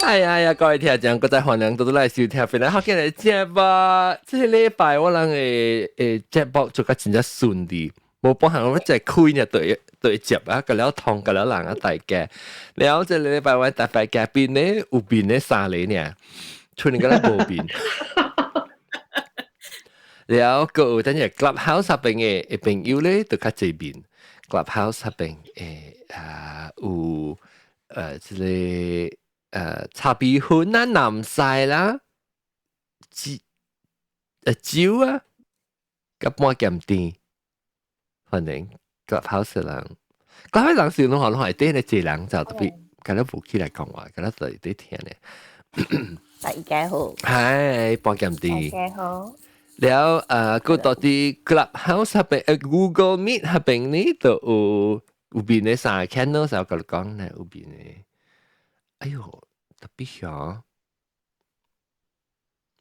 哎呀，各位聽眾，各位歡迎到來收聽，本來好見嚟節目，這禮拜我人節目做得真係順利，冇幫行我只開呢對接啊，個了通個了人啊大家，แล้ว這禮拜我大概嘉賓呢有邊呢三個呢，出年個咧冇邊，แล้ว個有等於 Clubhouse 入邊嘅朋友咧都較濟邊 ，Clubhouse 入邊有即係。茶比粉啦、南晒啦、酒啊，甲半鹹甜，反正Clubhouse人，Clubhouse人是攏係啲咧濟人就特別，咁樣無起來講話，咁樣就啲聽咧。大家好，係半鹹甜。大家好。แล้วก็ตอนที่ Clubhouse 入邊Google Meet 入邊呢就有邊咧三 channel 就咁講咧，有邊咧。哎呦，特別響。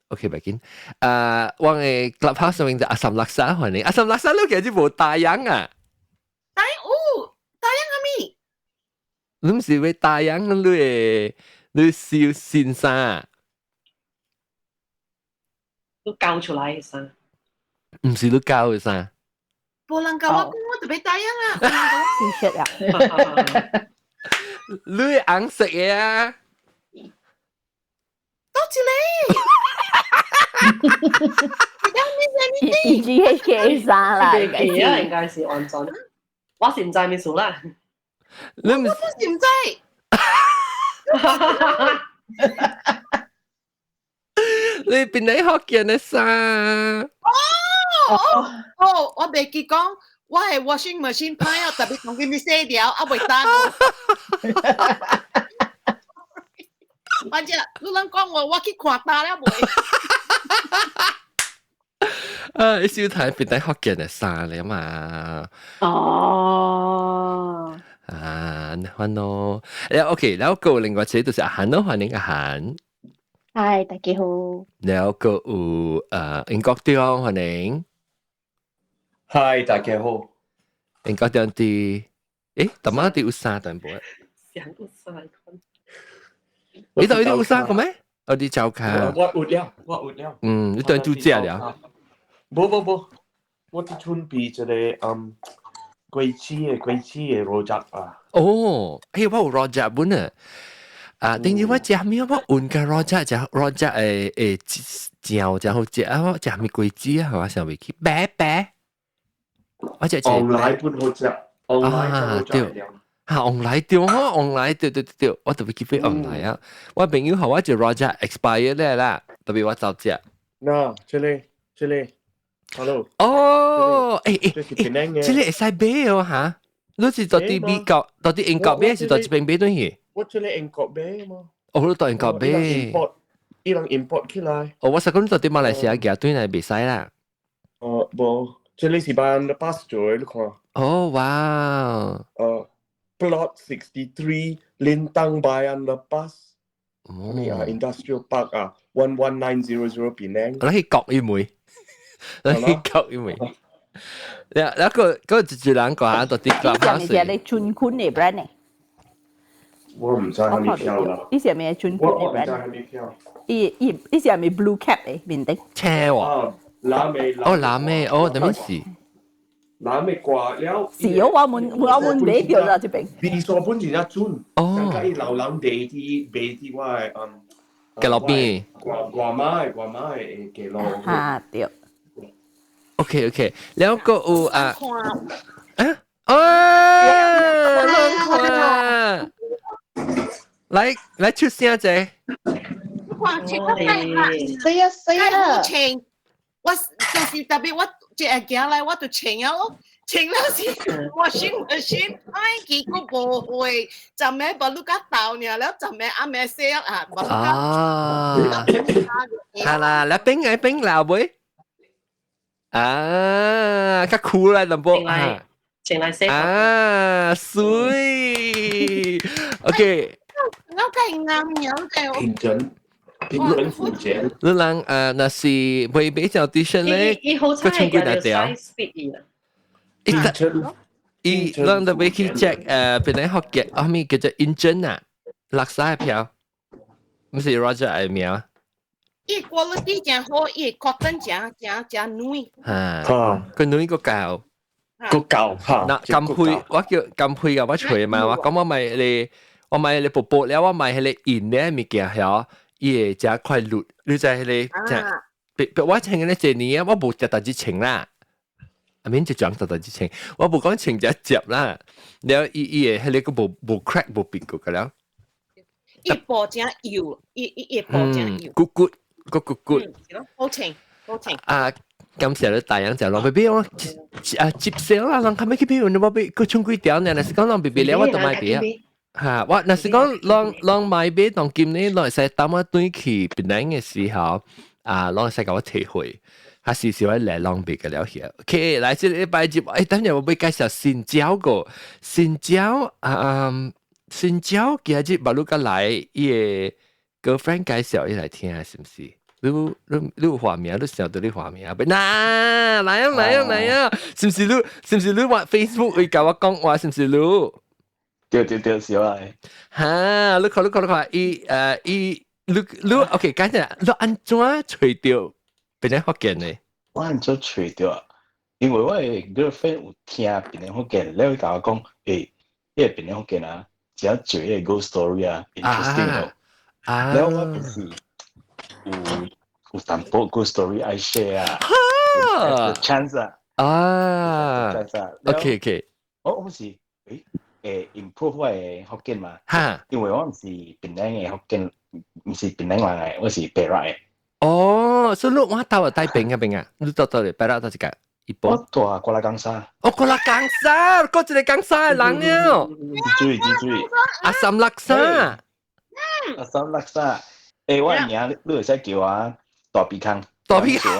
OK，唔緊。我嘅 Clubhouse 上面就阿三laksa 歡迎，阿三laksa 你其實冇大洋啊？大洋阿咪？你唔是為大洋你笑先生？都教出來嘅生。唔是你教嘅生？冇人教我講我特別大洋啊！T 恤啊！你硬食嘢啊？多謝你。GHK 衫啦，應該是安裝。我是唔知咩事啦。你唔我都是唔知。你邊你學嘅呢衫？我未記講，我係 washing machine 派啊，特別同佢哋寫掉，啊未打我。或者你諗講我去看打了未？你少睇邊你學嘅呢衫嚟嘛？哦。你好咯。OK，แล้วก็另外一個就是阿韓咯，歡迎阿韓。嗨，大家好。แล้วก็英國啲歡迎。嗨，大家好。英國啲特麼啲有衫淡薄？想到晒。你到底有衫個咩？我啲照卡。我有了。你對住借了？冇，我啲準備一個貴嘅肉汁啊。哦，我有肉汁本啊。等於我食咩？我換個肉汁，醬就好食啊！我食咩貴子啊？我想未起白。我食昂奶本好食，昂奶就好食了。昂奶對，昂奶對，我特別記飛昂奶啊！我朋友話我隻肉汁 expire 咧啦，特別我走食。嗱，這裡 ，hello。哦，這是邊嘅？這裡會使買哦嚇！你是到啲美國，到啲英國買，是到這邊買東西？我這裡英國買嘛。哦，你到英國買。伊人 import 起來。哦，我實講到啲馬來西亞嘅對嚟未使啦。哦，冇，這裡是辦 pass 咗，你看。哦，哇。Plot 63 Lintang Bayan Lepas. Ni Industrial Park 11900 Penang. 我去國一枚，我去國一枚。แล้วก็จุดหลังก่อนตัวที่กลับมาสิ呢啲係你專款嘅 brand 嚟。我唔知係咪票啦。呢啲係咪專款嘅 brand？ 呢啲係咪 blue cap 嚟面頂？車喎。南美，等咩事？南美掛了。是我們買掉啦，這邊。比數本錢一轉。更加流浪地啲我係嘅路邊。掛買嘅路。嚇對。OK， แล้วก็來出聲啫。死啊！情，我就是特別我隻腳嚟，我就情咗咯。情了是washing machine， 結果冇會，就咩把碌架倒呢，แล้ว就咩阿咩寫啊，係啦，แล้วเป็นแล้วเว้ยก็cool啦，林波前來寫水 ，OK。我係啱樣嘅。認真負責。你人那是未俾就 audition 咧，個唱歌那條。讓特別去 check 邊啲學嘅，後面叫做 engine 啊，laksa 票。唔是 Roger 嘅名伊 quality 真好，伊 cotton 真软。嚇，佢女個教。個舊嚇，嗱，金配我叫金配嘅，我除嘛，我講我買你薄薄了，我買迄個銀咧物件嚇，伊會加塊綠，你就係迄個，我穿嘅咧一年啊，我冇特別穿啦，啊免就講特別穿，我冇講穿只接啦，然後伊會迄個冇 crack 冇變過嘅了，伊薄真油，伊薄真油，good，好清好清。啊。感謝你大樣就攞 BB 我接上啦，人後尾佢邊你話俾佢衝幾條呢？那是講人 BB 了我都買俾啊，嚇！我那是講人買俾當今呢，來使當我對去別人嘅時候，啊，讓使我體會，他時時會嚟浪費嘅了嘢。OK，來這禮拜節，誒，等陣我俾介紹新椒個新椒新椒，今日馬路個來，伊個 girlfriend 介紹伊來聽下，是唔是？你有畫面，你想到你畫面啊？嗱，嚟啊！是唔是你話 Facebook 會教我講話？是唔是你？對，小嚟。嚇！你看，你 OK，簡直你安怎除掉別人福建呢？我安怎除掉啊？因為我嘅 girlfriend 有聽別人福建，你會甲我講，呢個別人福建啊，真做呢個 ghost story 啊 ，interesting 咯。然後我平時有淡薄 ghost story I share 啊 ，chance 啊，OK， 我是improve 我嘅福建嘛，因為我唔是別人嘅福建，唔是別人人嘅，我是白人嘅。哦，所以你我到大餅嗰邊啊，你到嚟白人到一個一波。我住過來江沙。哦，過來江沙，嗰一個江沙嘅人了。注意。阿三lak沙。阿三lak沙。我嘅名你會使叫我大鼻康。大鼻康。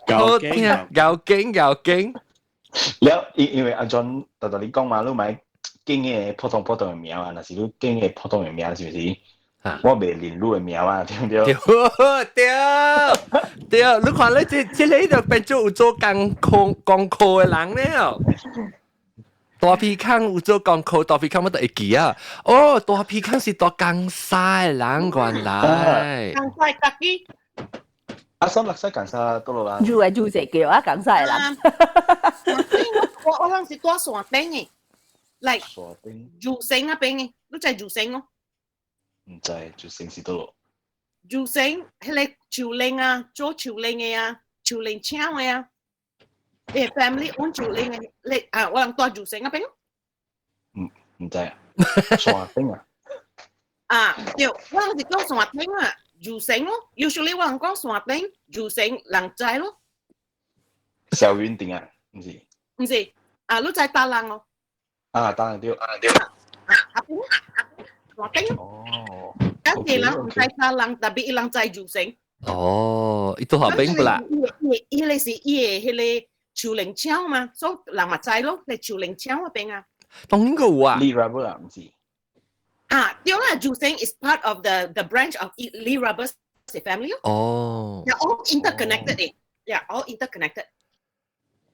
夠勁。了，因為阿 John 特你講嘛，你咪經嘅普通嘅名啊，那是你經嘅普通嘅名是唔是？我未練你嘅名啊，對唔對？對，你看你這裡就變做有做工課嘅人了。大鼻康有做功課，大鼻康我都會記啊。哦，大鼻康是大江西人原來。江西特啲。阿三laksa 江沙多咯啦。住隻叫啊江西人。我嗰陣時多山頂嘅，嚟住城嗰邊嘅，你就係住城咯。唔知住城是多咯。住城係你潮嶺啊，做潮嶺嘅啊，潮嶺槍嘅啊。你 family 按住你嘅，你啊，我能多住城嗰邊？唔知啊，山頂啊。啊，對，我能是講山頂啊，住城咯。Usually 我能講山頂，住城人仔咯。小雲頂啊，唔是？唔是，啊，你在大浪咯。啊，當然對。啊邊？山頂。哦。有啲人唔在大浪，特別人在住城。哦，伊都下邊不啦？伊係是伊係迄個。潮嶺橋嘛，所以人咪知咯，你潮嶺橋嗰邊啊。當然個有啊。Lee Rubber 啊，唔知。啊，對啦，住城 is part of the branch of Lee Rubber's family 咯。哦。They're all interconnected 嘅 ，yeah, all interconnected.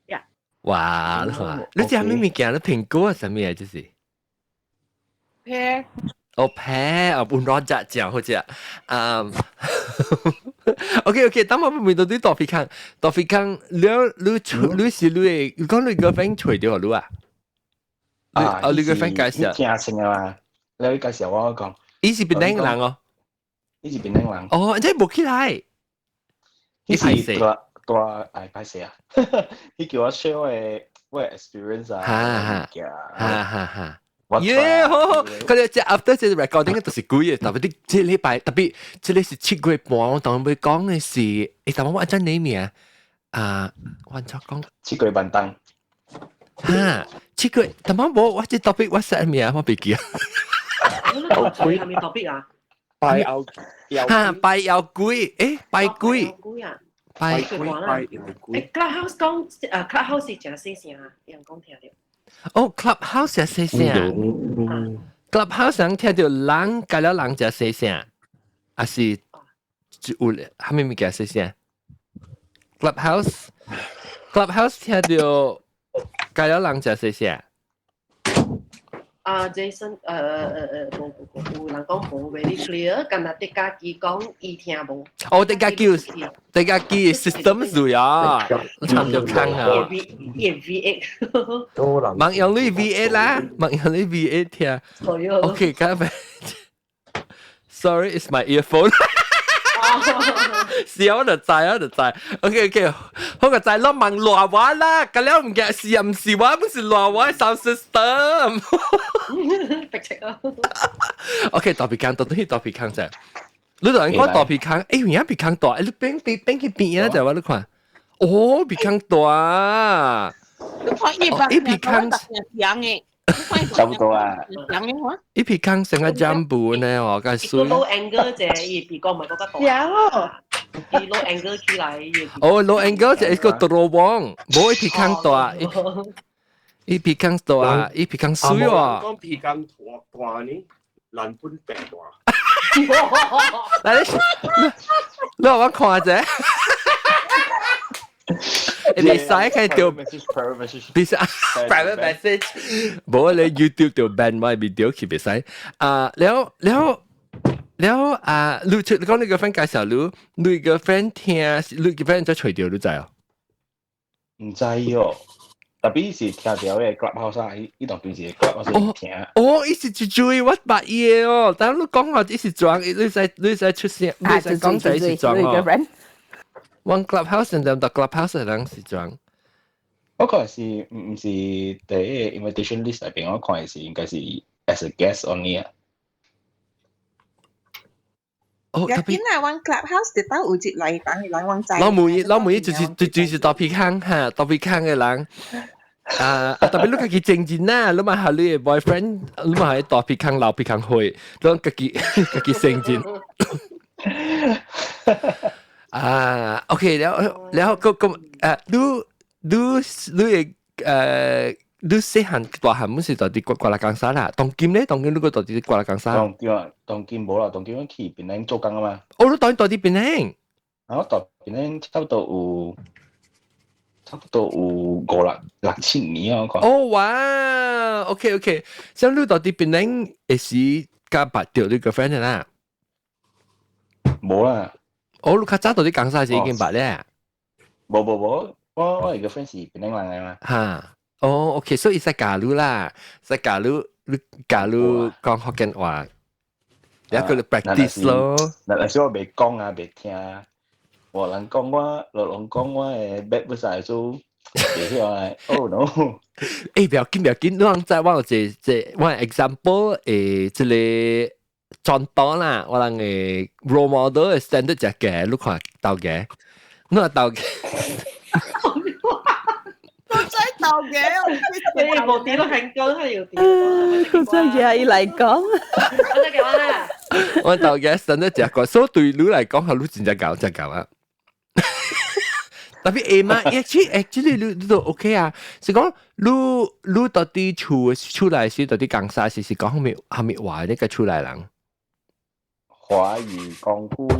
Yeah. 哇，你知咩物件？你蘋果係咩嘢？就是。pear。哦，pear，換羅扎醬好似啊，OK， 等我未到啲大鼻康，你是你講你個 friend 除掉你啊？啊，你個 friend 介紹。聽聲啊嘛，你介紹我講。伊是邊個人哦？伊是邊個人？哦，即係冇起來。伊是多拍攝啊！伊叫我 share 我嘅 experience 啊。哈。耶！好，佢哋即係 after 即係 recording 都是貴嘅，特別啲即係禮拜特別即係是7月半，我同佢講嘅是，誒，但我一陣你名啊，我再講7月半當嚇7月，但我即係特別我寫名我唔記啊。係咪 topic 啊？拜牛嚇拜又貴，誒拜貴，拜貴。Clubhouse 講Clubhouse 是真細聲啊，人講聽到。哦 ，Clubhouse 係細聲 ，Clubhouse 人聽到人介了人就細聲，還是有係咪物件細聲 ？Clubhouse 聽到介了人就細聲。Jason 有人講冇 very clear，咁啊啲家己講伊聽無。哦，大家叫 system 主要，唱就看啊。V8，盲用你 V8 啦，盲用你 V8 聽。OK， 咁咪 ，sorry， it's my earphone。笑就知啊，就知。OK， 好個仔攞問亂話啦，咁樣唔嘅是唔是話，不是亂話 sound system。逼切啊。OK， 大鼻坑，到底大鼻坑啫。你同人講大鼻坑，而家鼻坑大，你邊去邊啊？就話你看，哦，鼻坑大。你看一鼻坑樣嘅。差不多啊。一鼻坑成個 jumbo 呢，我梗係衰。low angle 啫，而鼻哥唔係覺得大。有。啲 low angle 起嚟。哦 ，low angle 就係一個大王，冇一鼻坑大，一鼻坑大，一鼻坑衰喎。講鼻坑大呢，爛本病大。你話我看者。你使佢條private message， 冇你 YouTube 條 ban 咪 video 佢唔使。แล้ว你講你個 friend 介紹你個 friend 聽，你個 friend 就除掉你知啊？唔知喎，特別是聽到嘅 clubhouse 啊，呢度平時 clubhouse 聽。哦，一時就追我白嘢哦，但係你講話一時裝，你使出聲，你使講就一時裝哦。One clubhouse and then the clubhouse 係兩時裝。嗰個係唔是第一 invitation list 入邊，我看係應該是 as a guest only 啊。哦，特別係 one clubhouse 特登有節嚟等嚟揾仔。老妹就是特別坑嚇，特別坑嘅人。特別你自己正經啦，你咪係你嘅 boyfriend， 你咪係特別坑老別坑去，你自己正經。OK， แล้วก็ดู細漢大漢唔是到啲掛啦江沙啦，當今呢你個到啲掛啦江沙。當今冇啦，當今去檳城做工啊嘛。哦，你到啲檳城。我到檳城差不多有6-7年啊，我講。哦哇 ，OK， 咁你到啲檳城係時加白掉你個 friend 啦。冇啦。哦，你較早到啲江沙時已經白咧。冇，我係個 friend 是檳城人嚟嘛。嚇，哦 ，OK， 所以識假如啦，識假如講福建話，有一個 practice 咯。嗱，所以我未講啊，未聽啊。我人講我誒 bad 不晒都未曉啊。Oh no！ 誒，不要緊，你講再我這我 example 誒，這裡轉檔啦，我人誒 role model 嘅 standard 隻嘅，你看到嘅，你話到嘅。我真係到嘅，你冇點都係講係要點？我真係嚟講，我真係講啦。我到嘅 standard 隻個，所以對你嚟講係你真係搞啊。特別誒嘛 ，actually 你都 OK 啊。是講你到底出來時，到底講啥事？是講後面話呢個出來人。華語功夫了。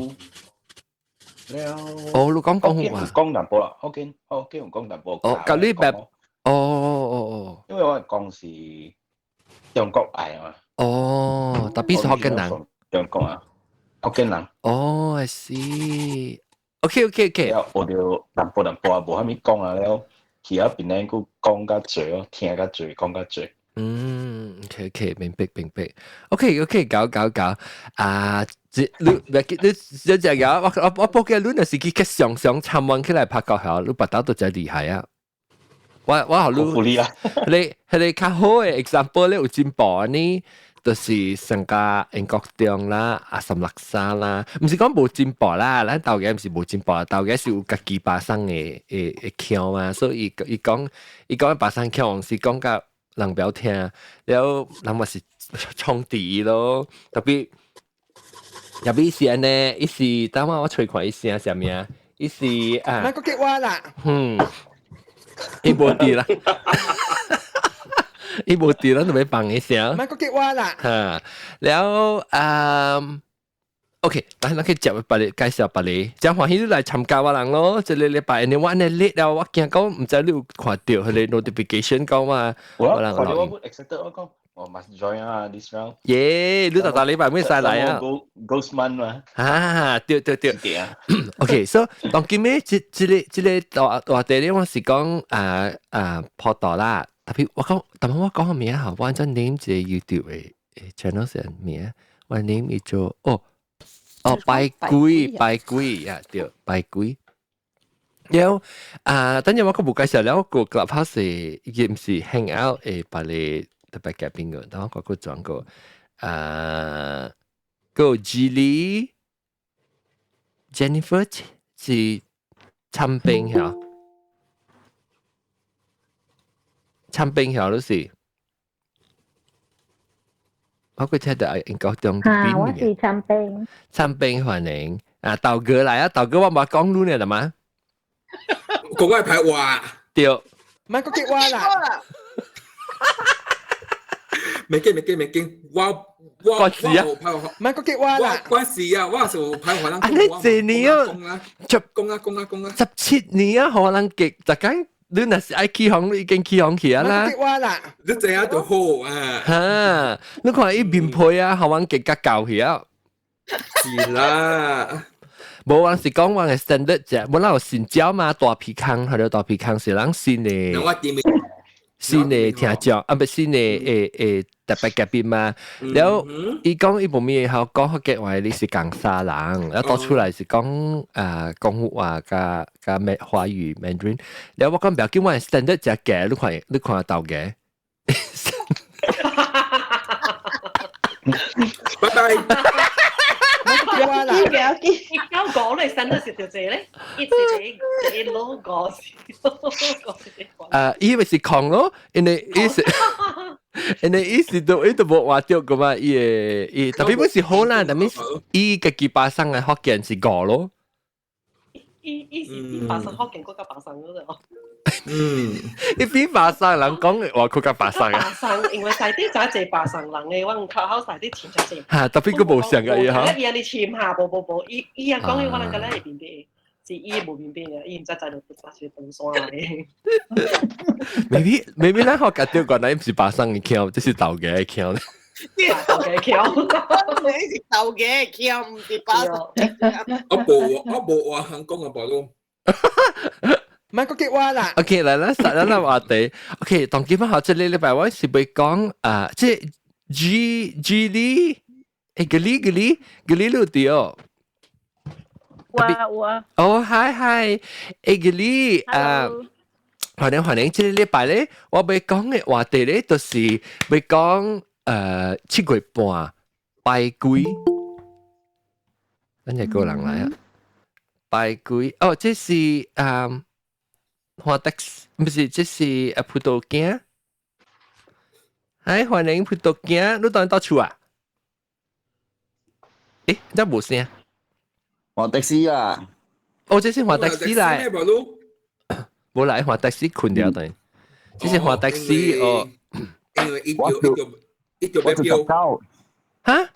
哦，你講廣東話。講淡薄啦，我見用講淡薄。哦，咁你แบบ哦。因為我講是中國嚟嘛。哦，特別是福建人。中國啊，福建人。哦，I see。OK。我哋淡薄啊，無蝦米講啊，了其他邊咧佢講較濟咯，聽較濟，講較濟。OK， 明白。OK， 搞啊！你只有我報嘅，你是佢常參運起來拍教學，你不打都真厲害啊！我好你較好嘅 example 咧有進步呢，就是成個英國中啦、阿什勒沙啦，唔是講冇進步啦，咱道嘅唔是冇進步，道嘅是有家己把生嘅腔嘛，所以伊講把生腔是講甲人不要聽，然後人咪是衝敵咯，特別入邊時呢，一時等我吹看一聲係咩啊？一時啊，乜個結話啦？伊冇啲啦，伊冇啲啦，都未放一聲。乜個結話啦？嚇，然後OK， 但係我可以接俾你介紹俾你，將歡喜你來參加我人咯。這個禮拜你我呢 late 了，我驚講唔知你有看到佢哋 notification 講嘛？我人我 accept 我講我 must join 啊 this round。耶，你大禮拜咩晒嚟啊 ？Ghost Man 嘛。啊，對。對啊。OK，so 當今日這話題咧，我是講破道啦。特別我講個名嚇，我真 name 一個 YouTube 嘅 channel 係名，我 name 叫做拜鬼呀，對，拜鬼。然後等陣我個冇介紹了，個 clubhouse 亦唔是 hang out 誒，把你特別嘉賓嘅，等我個轉個個 Jennifer 是參兵嚇，都是。我個聽到應該當邊我是參兵歡迎豆哥嚟啊！豆哥我冇講luôn啦嘛。嗰個係排話，對，唔係個結話啦，未驚，我關事啊，唔係個結話啦，關事啊，我就排話啦。你這年啊，17年啊，可能極就緊，你若是愛起行，已經起行起啊啦。結話啦，你這樣就好啊。嚇，你看伊面配啊，可能極加教起啊。是啦。冇話是講話嘅 standard 啫，冇啦有新椒嘛，大皮康，係咯，大皮康是人新嘅聽眾，唔係新嘅特別嘉賓嘛。然後伊講伊部面後講福建話，你是港沙人，然後多出來是講廣府話加華語 Mandarin。然後我講唔要叫我 standard 隻嘅，你看得到嘅。拜拜。而家講你新得食條嘢咧，一攞個因為是狂咯，因為意思都冇話掉噶嘛，特別不是好啦，但係伊嘅幾把生嘅福建是個咯，伊是把生福建嗰個把生嗰度。你邊把生人講嘅話，佢夾把生啊？把生，因為細啲就係把生人嘅，我唔靠口細啲潛出先。嚇，特別佢冇上嘅嘢嚇。伊你潛下冇，伊人講嘅我能夠咧係邊邊，是伊冇邊邊嘅，伊唔知在度發出動作嚟。maybe 咧學夾掉個，你唔是把生嘅橋，即是豆嘅橋咧。豆嘅橋，你是豆嘅橋，唔是把生。我冇話肯講嘅噃都。唔係個結話啦。OK，嚟啦，實啦話題。OK，當今日學即係呢禮拜我是會講即係 G 哩，嗰哩路掉。我。哦，嗨，嗰哩歡迎，即係呢禮拜咧，我會講嘅話題咧，就是會講7月半拜鬼。等陣個人嚟啊，拜鬼哦，這是華德唔是，這是葡萄乾。歡迎葡萄乾，你當到處啊？誒，真冇聲。華德斯啊！哦，這是華德斯嚟。冇嚟，華德斯困掉等。這是華德斯哦。因為一條票。嚇？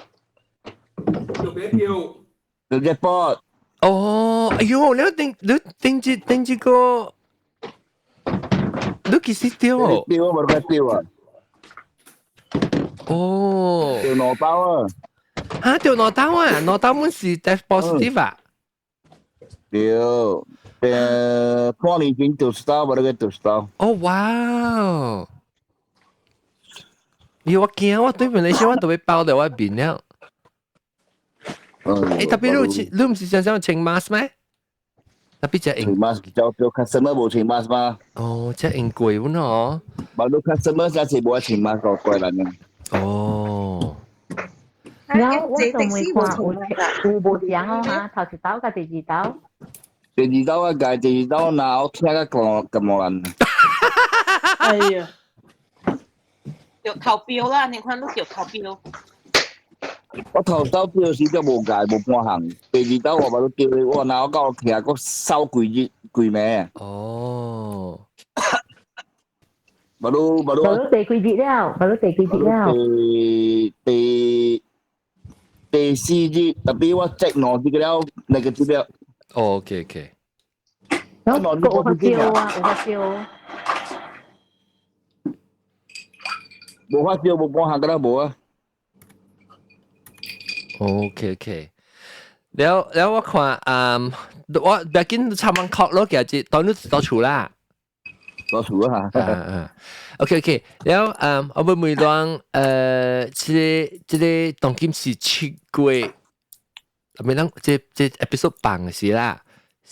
你隻波。哦，哎呦，你頂住個。你幾時掉？掉啊，冇得掉啊！哦，掉攞包啊！嚇，掉攞刀啊！攞刀們是 test positive 啊？掉，半年前掉刀，冇得掉刀。哦，哇！我驚，我對面你想我都會包到我邊了。特別你唔是想穿 mask 咩？特別隻穿 mask 就 customer 冇穿 mask 嘛？哦，隻貴喎喏。冇 customer 就係冇穿 mask 個貴人嘅。哦。我仲未看有冇獎啊？頭一刀甲第二刀。第二刀啊，第二刀嗱，我聽個咁冇人。哎呀！有投標啦，你看都有投標。我頭刀標時就冇解冇半行，第二刀我咪都叫你，我嗱我講其實個收貴咩？哦。咪都地幾節了，咪都地幾節了。第四節，特別我積攞啲嘅了，那個資料。OK。有發燒啊，有發燒。無發燒，無半行㗎啦，無啊。OK，แล้วว่าความว่าเดี๋ยวกินชามันคอกแล้วแกจะตอนนี้ต่อชูละต่อชูละโอเคแล้วเอาไปมือลอง這當今是7月ไม่ต้อง這 episode ปังสิ啦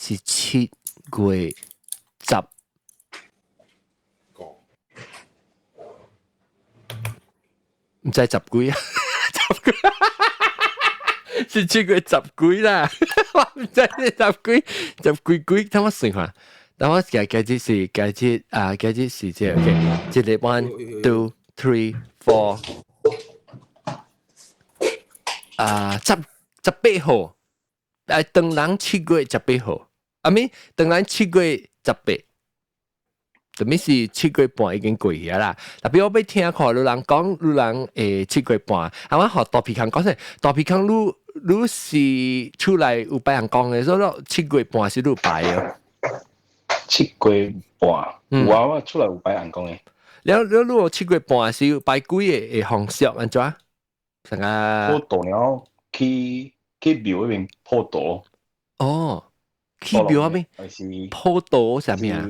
是7月10唔知10幾啊是7月10幾啦，我唔知10幾，等我算下，等我計這是這 OK， 這裡 1 2 3 4 18號，當然7月18號，啊咪當然7月18。特別是7月半已經過去啦，特別我俾聽看，有人講，有人7月半，啊我學大皮康講先，大皮康你是出來有白人講嘅，所以7月半是有白嘅。7月半，我出來有白人講嘅。แล้ว7月半是有白幾嘅方式安怎？成啊？破道了，去廟嗰邊破道。哦，去廟嗰邊破道係咩啊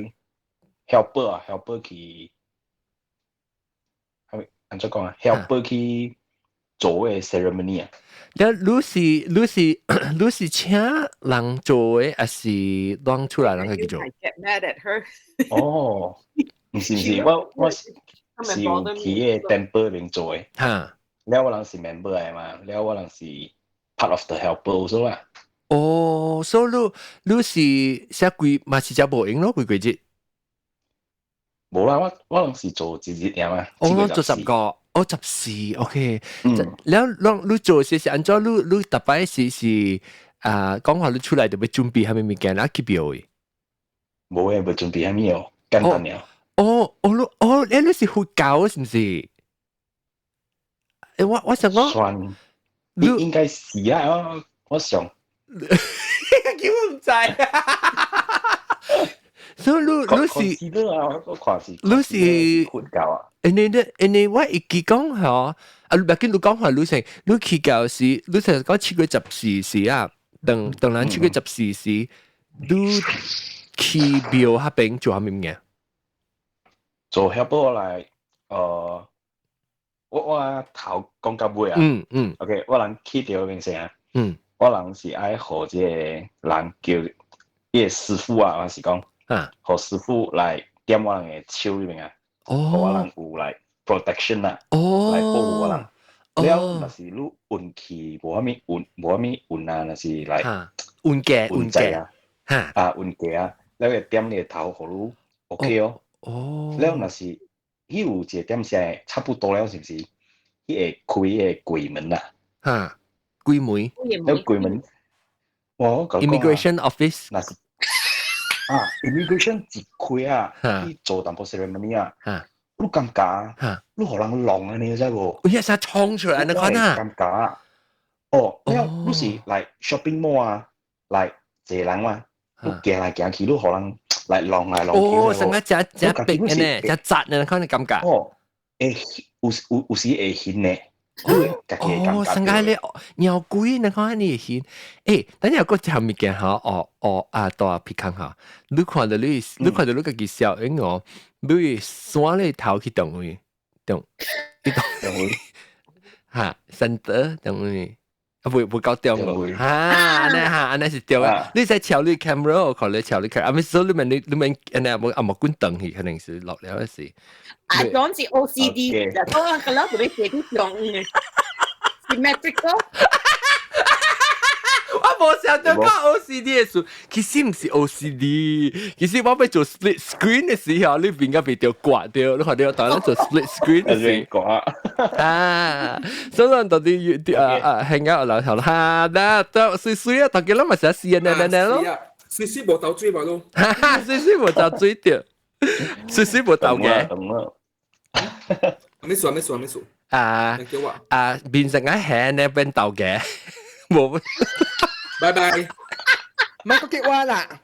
？helper 去，安怎講啊 ？helper 去做嘅 ceremony 啊。แล้ว你是請人做嘅，還是當出來人去做？ Get mad at her。哦，唔是，我是有去嘅 temple 邊做嘅。嚇，แล้ว我人是 member 嚟嘛，แล้ว我人是 part of the helper 所啦。哦，所以你是寫幾嘛是只無用咯，幾節？冇啦，我人是做節日嘅嘛。哦，做10個。14 OK，แล้ว你做些是按照你特別是講話你出來就要準備係咪物件啊？去表嘅，冇嘅，冇準備係咩哦，簡單嘅。你是佛教是唔是？我想講，算你應該是啊，我想。叫我唔知。所以你是佛教啊？你我一記講嚇，啊，唔係見你講話，你去教時，你成日講7月14時啊，當然7月14時，你去廟嗰邊做咩嘢？做 helper 嚟，我頭講到尾啊，OK， 我人去廟嗰邊先啊，我人是愛學這人叫呢個師傅啊，我是講，學師傅來點我人嘅手裏面啊。我人有來 protection 啦，來保護我人。了，若是你運氣無啥物運啊，若是來運價啊，運價啊，了會點你個頭，互你 OK 哦。了，若是迄有一個點是差不多了，是毋是？迄個開個櫃門啦。櫃門。了櫃門，我講 immigration office。若是immigration 一開啊，去做淡薄 ceremony 啊，你尷尬啊，你互人弄啊，你知無？一下衝出來，你看啊！尷尬啊！哦，你是來 shopping mall 啊，來坐人嘛，你行來行去，你互人來弄來弄去。哦，成個只逼嘅呢，只窄呢，看你尷尬。哦，有時會顯呢。哦，成個你鳥龜，你看你會顯。誒，等下個條物件嚇，大皮康嚇，你看到你個嘅小英哦，你山你頭去動位，動位，嚇，神德動位，會夠動位，安尼是對啊。你在調你 camera， 我看你調你 camera，所以你們安尼冇關燈去，可能是落了是。講是 OCD，就當然個啦，佢哋寫啲用嘅 symmetrical。我冇想到講 OCD 嘅事，其實唔是 OCD，其實我要做 split screen 嘅時候，你邊個被掉刮掉，你看到當然做 split screen 嘅時啊，所以到底hang out 樓頭啦，得水啊，大家諗咪成日試咯，水冇倒水嘛咯，水冇倒水掉，水冇倒嘅。沒數。變成一hand 呢邊倒嘅，冇。拜拜。唔係個結話啦。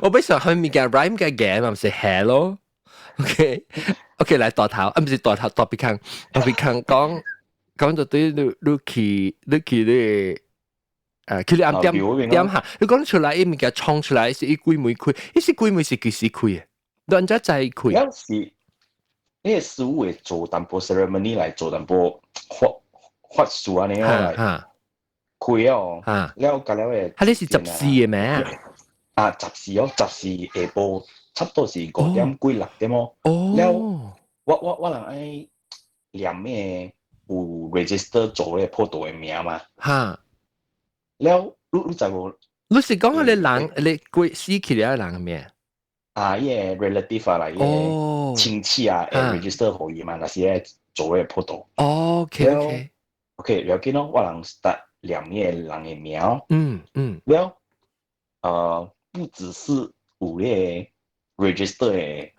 我俾上去面嘅 rhyme 嘅嘅，咪係 hello。OK，来大頭，唔是大頭，大鼻坑講到對你去你去你暗點下，你講出來，伊物件創出來是伊幾枚開，伊是幾枚是幾時開嘅？人家在開。有時呢個師傅會做淡薄 ceremony 嚟做淡薄法術啊，你嚟開哦，了隔了嘅。佢哋是集市嘅咩？啊，集市哦，集市下晡差不多是5點幾6點哦。了，我人愛念咩有 register 做嘅鋪頭嘅名嘛。嚇。了，你知無？你是講你人，你過死去了人嘅咩？啊，伊個 relative 啊，伊個親戚啊，會 register 互伊嘛，那是咧做嘅鋪頭。OK，了解咯，我人 start 念呢個人嘅名。了，不只是有呢個 register 嘅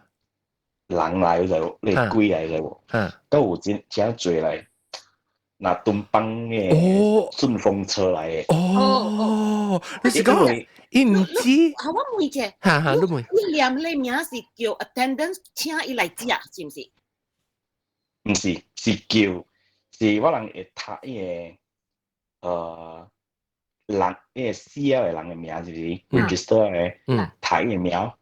人來就你鬼來就無，都有真濟來。拿東邦嘅順風車嚟嘅。你是講伊唔知？我問者，你問。你念你名是叫 attendance 請伊來食，是唔是？唔是，是叫，是我人會讀伊個人，伊個死咗嘅人嘅名就是 register 嘅，讀伊個名。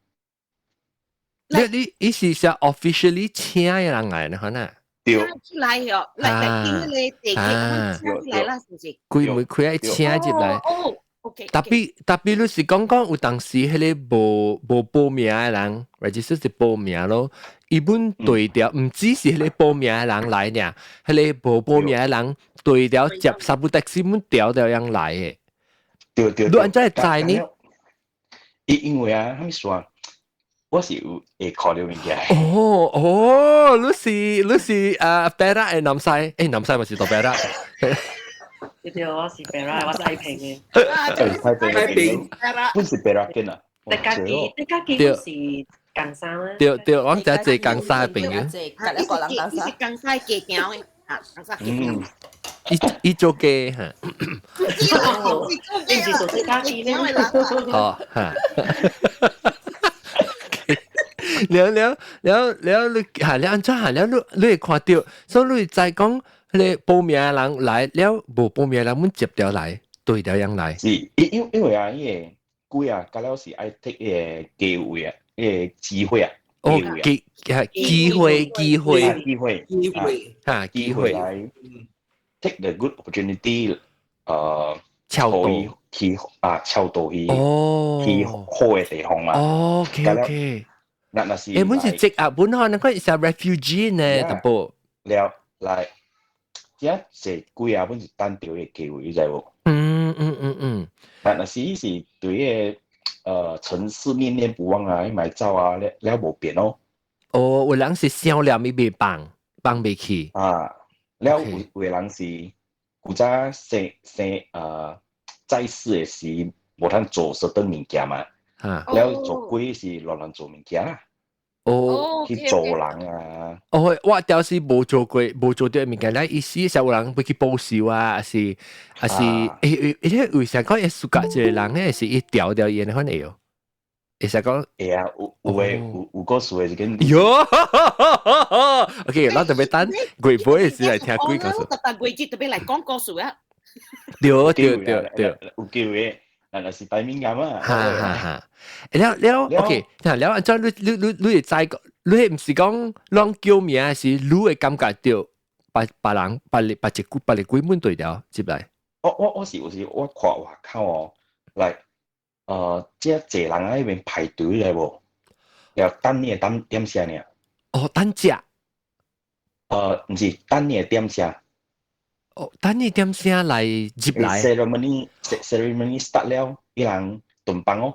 你是寫 officially 請嘅人嚟呢？可能？對，來哦，來聽你地鐵來啦，是唔是？幾枚開請入來。特別你是講有當時迄個無報名嘅人，或者是報名咯，伊本對調，唔只是迄個報名嘅人來呢，迄個無報名嘅人對調接差不多是本調樣來嘅。對。你安怎會知呢？因為啊，佢說。我是有會考慮物件。你是Perak 嘅南西，南西咪是到 Perak。對，我是 Perak，我是太平嘅。太平，我是 Perak 嘅啦。你家己是江山啊？對，我只係江山嘅朋友。你是江山嘅行嘅，江山嘅。伊做嘅嚇。你是做家己咧？哦嚇。了，你係你安怎係了？你會看到，所以你再講你報名嘅人來了，無報名嘅人，阮接掉來，對掉樣來。是，因為啊，呢個鬼啊，甲了是愛 take 呢個機會啊，呢個機會啊，機會來 take the good opportunity，超導去好嘅地方嘛。OK。那是本是積壓本可能佢係 refugee 呢，淡薄。了來，即係貴啊，本是單調嘅機會，你知無？那是對個城市念念不忘啊，買走啊，了無變咯。有人是想念伊未放未去。啊，了有人是古早在世嘅時無通做實等物件嘛。了做鬼是落人做物件啦，去做人啊。我就是無做過，無做啲物件咧，意思係有人會去報仇啊，係為啥講會輸甲一個人咧？是伊調嘢可能有，會使講。係啊，有個數嘅是跟。喲 ，OK，咱特別等鬼妹嘅時嚟聽鬼故事。特鬼節特別嚟講故事啊。對，有機會。那是大敏感啊！了 ，OK， 了安怎你會知？你唔是講亂叫名，是你會感覺到別人別你鬼門對調接來。我是我看外口哦，來即係濟人喺邊排隊嚟喎，又等你等點聲呢？等食。唔是等你點聲。等你點聲來入來。ceremony start 了，伊人頓班哦。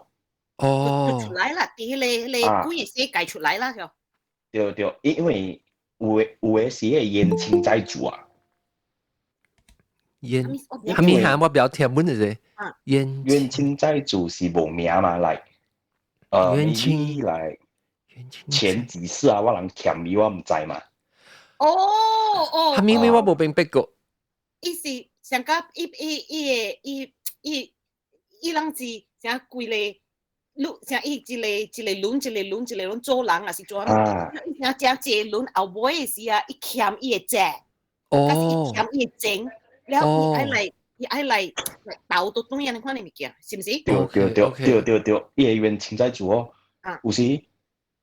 出來啦，啲你鬼嘢世界出來啦，就。對，因為有嘅是個延慶齋主啊。延，係咪喊我比較聽本嘅？延慶齋主是無名嘛，來。延慶來前幾世啊，我人欠伊我唔知嘛。係咪我冇明白過？伊是上甲伊人是啥貴咧？像一个轮做人还是做乜？像只一轮後尾時啊，一鉗伊會隻，但是一鉗伊會整，然後伊愛嚟鬥到東人看你物件，是唔是？對，伊會用清仔做哦。有時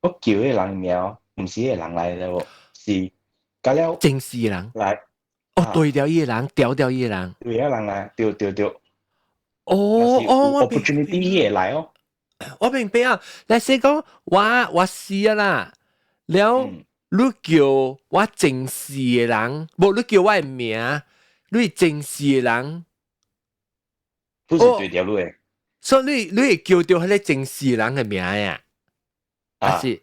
我叫迄人名，唔是迄人來了，是甲了正式人來。對掉伊個人，調掉伊個人，對啊人來，對。我 opportunity 伊會來哦。我明白啊，但是講我試啊啦，了你叫我正式嘅人，無你叫我嘅名，你正式嘅人，都是對條路嘅。所以你會叫到迄個正式人嘅名呀？還是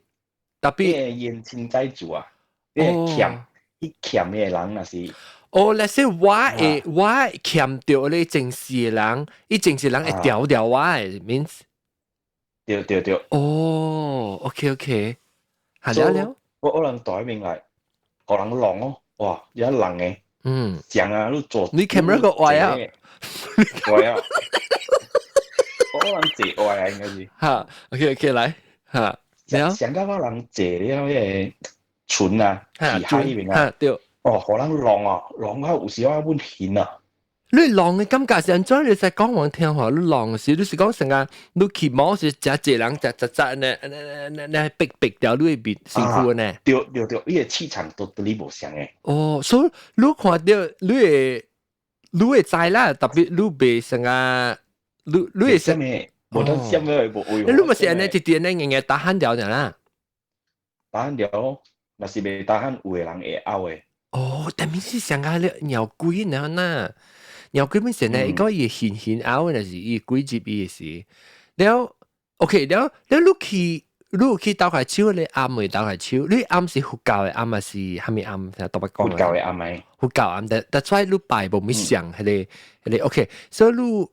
特別？你言清在做啊，你欠嘅人那是。let's say 我欠到你正式嘅人，伊正式人會調掉我嘅 means。對。OK，係了。我人代面嚟，學人浪哦，哇，有一人嘅，上啊，你做，你 camera 個壞啊，壞啊，我人借壞啊，應該是。嚇 ，OK，嚟嚇，上家我人借了迄個船啊，皮海嗰邊啊，對，學人浪啊，浪啊，有時我揾險啊。你浪嘅感覺是安怎？你使講我聽下，你浪嘅時，你是講成個你騎毛是隻人隻呢逼掉你邊辛苦呢？對，你嘅氣場都你無相嘅。所以你看到你會知啦，特別你別成個你會什麼？無得什麼無會。你咪是安尼直直呢硬打喊掉嘅啦。打喊掉，若是未打喊，有嘅人會拗嘅。但係是成個鳥龜呢嗱。然後基本上咧，應該要顯拗嘅是伊幾集嘅事。了 ，OK，了你去倒開手，你暗未倒開手，你暗是佛教嘅暗還是蝦米暗？特別講佛教嘅暗咪？佛教暗，但係你拜無咪想係你 OK， 所以你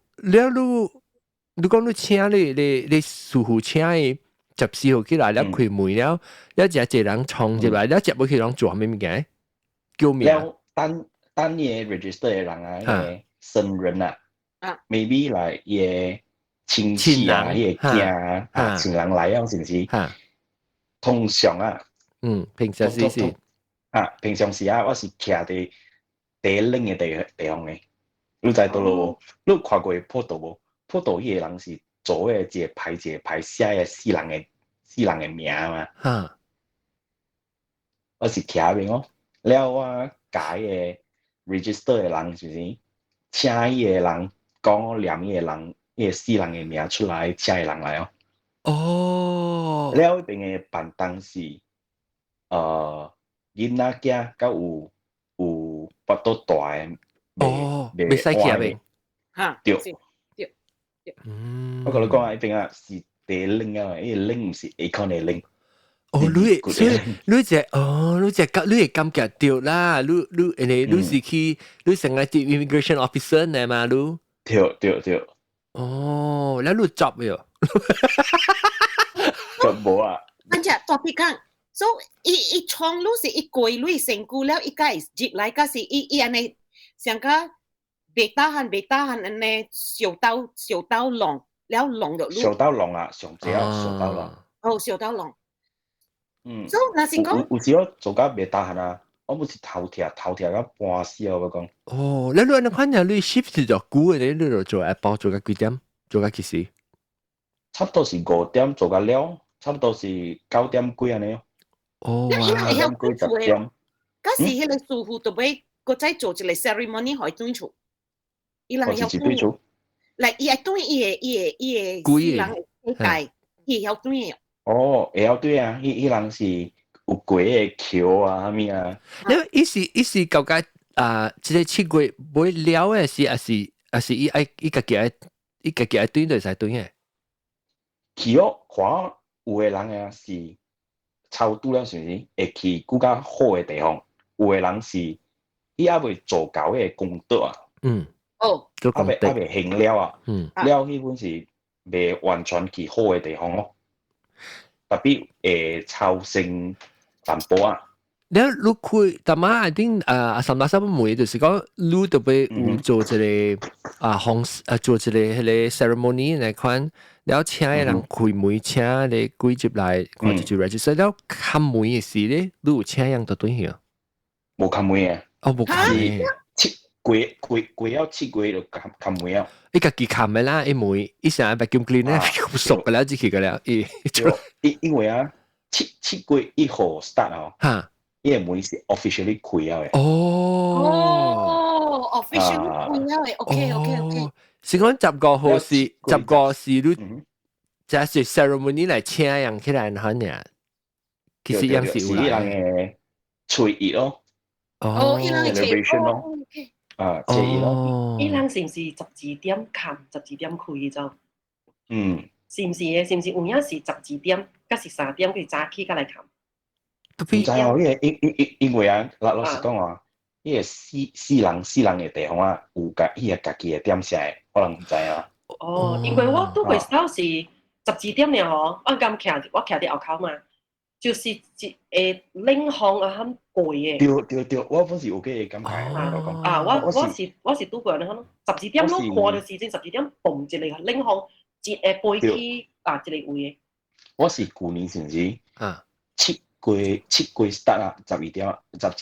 講你請你師傅請嘅接師傅起來了開門了，一隻人衝入來，了接唔去人做咩物件？叫名。單嘢 register 嘅人啊，生人啊，maybe 來嘢親戚啊，嘢囝啊，情人來啊，是唔是？通常啊，平常時平常時啊，我是徛喺第一冷嘅地方嘅。你知道咯？你看過坡道無？坡道迄個人是做嘅一個排寫嘅四人嘅名嘛。我是徛邊哦，了我改嘅。register 嘅人是唔是？請伊個人講我念伊個人，伊個四人嘅名出來，請伊人來哦。了嗰邊嘅辦當是囡仔囝甲有腹肚大嘅，未使徛未？對。我同你講啊，呢邊啊是第一領啊，呢個領唔是 icon 嘅領。你會感覺到啦，你是去你成個 immigration officer 呢嘛？你對。แล้ว你執喎？執冇啊？跟住特別講，所以一創你是一過你成功了，一個接來個是一安尼，像個別打hand安尼小刀龍，了龍就小刀龍啊，上隻小刀龍。小刀龍。所以那是講，有時我做甲未打閒啊，我冇是頭條甲半死啊！我講。你安尼看下你 shift 就久嘅，你就做 Apple 做甲幾點？做甲幾時？差不多是5點做甲了，差不多是9點幾安尼哦。9點幾10點。嗰時迄個師傅就俾個仔做一個 ceremony 可以對出，伊人要對出，嚟伊係對伊個人嘅界，伊要對嘅。會曉對啊，迄人是有鬼嘅橋啊，啥物啊？伊是究竟即個7月買了嘅是，還是伊家己愛對就使對嘅？橋看有嘅人啊是超拄了，是毋是？會去更加好嘅地方，有嘅人是伊還未做夠嘅功德啊。還未行了啊。了迄本是未完全去好嘅地方咯。特別超性淡薄啊！你開，但係一定3妹就是講，你特別有做一個做一個迄個 ceremony 來看，了請嘅人開門請你幾接來，看就 register 了開門嘅事咧，你有請人到對去啊？冇開門嘅，哦冇開門，貴要7個月就開門啊！你家己開嘅啦，一門一成日 vacuum clean 咧，熟嘅啦，自己嘅啦，因為啊7個月1號 start 啊，嚇，呢個門是 officially 開啊嘅。哦 ，officially 開啊嘅，OK。是講10個是你，就係 ceremony 嚟請人起來然後呢，其實樣是有人嘅隨意咯。哦，伊人嘅celebration 咯。啊，謝意咯。伊人是唔是12點冚12點開咗？是唔是嘅？是唔是有影是12點，甲是3點佢早起甲來冚？唔知哦，因為啊，老實講啊，呢個四人嘅地方啊，有家己嘅點寫，可能唔知啊。哦，因為我都會收是12點了吼，我徛佇後口嘛，就是一領航啊很貴嘅。對，我本是有嘅感覺。啊，我是拄過咧，可能12點攏看嘅時陣，12點蹦一個領航，一個飛機啊，一個位嘅。我是舊年甚至7月 start 啊，12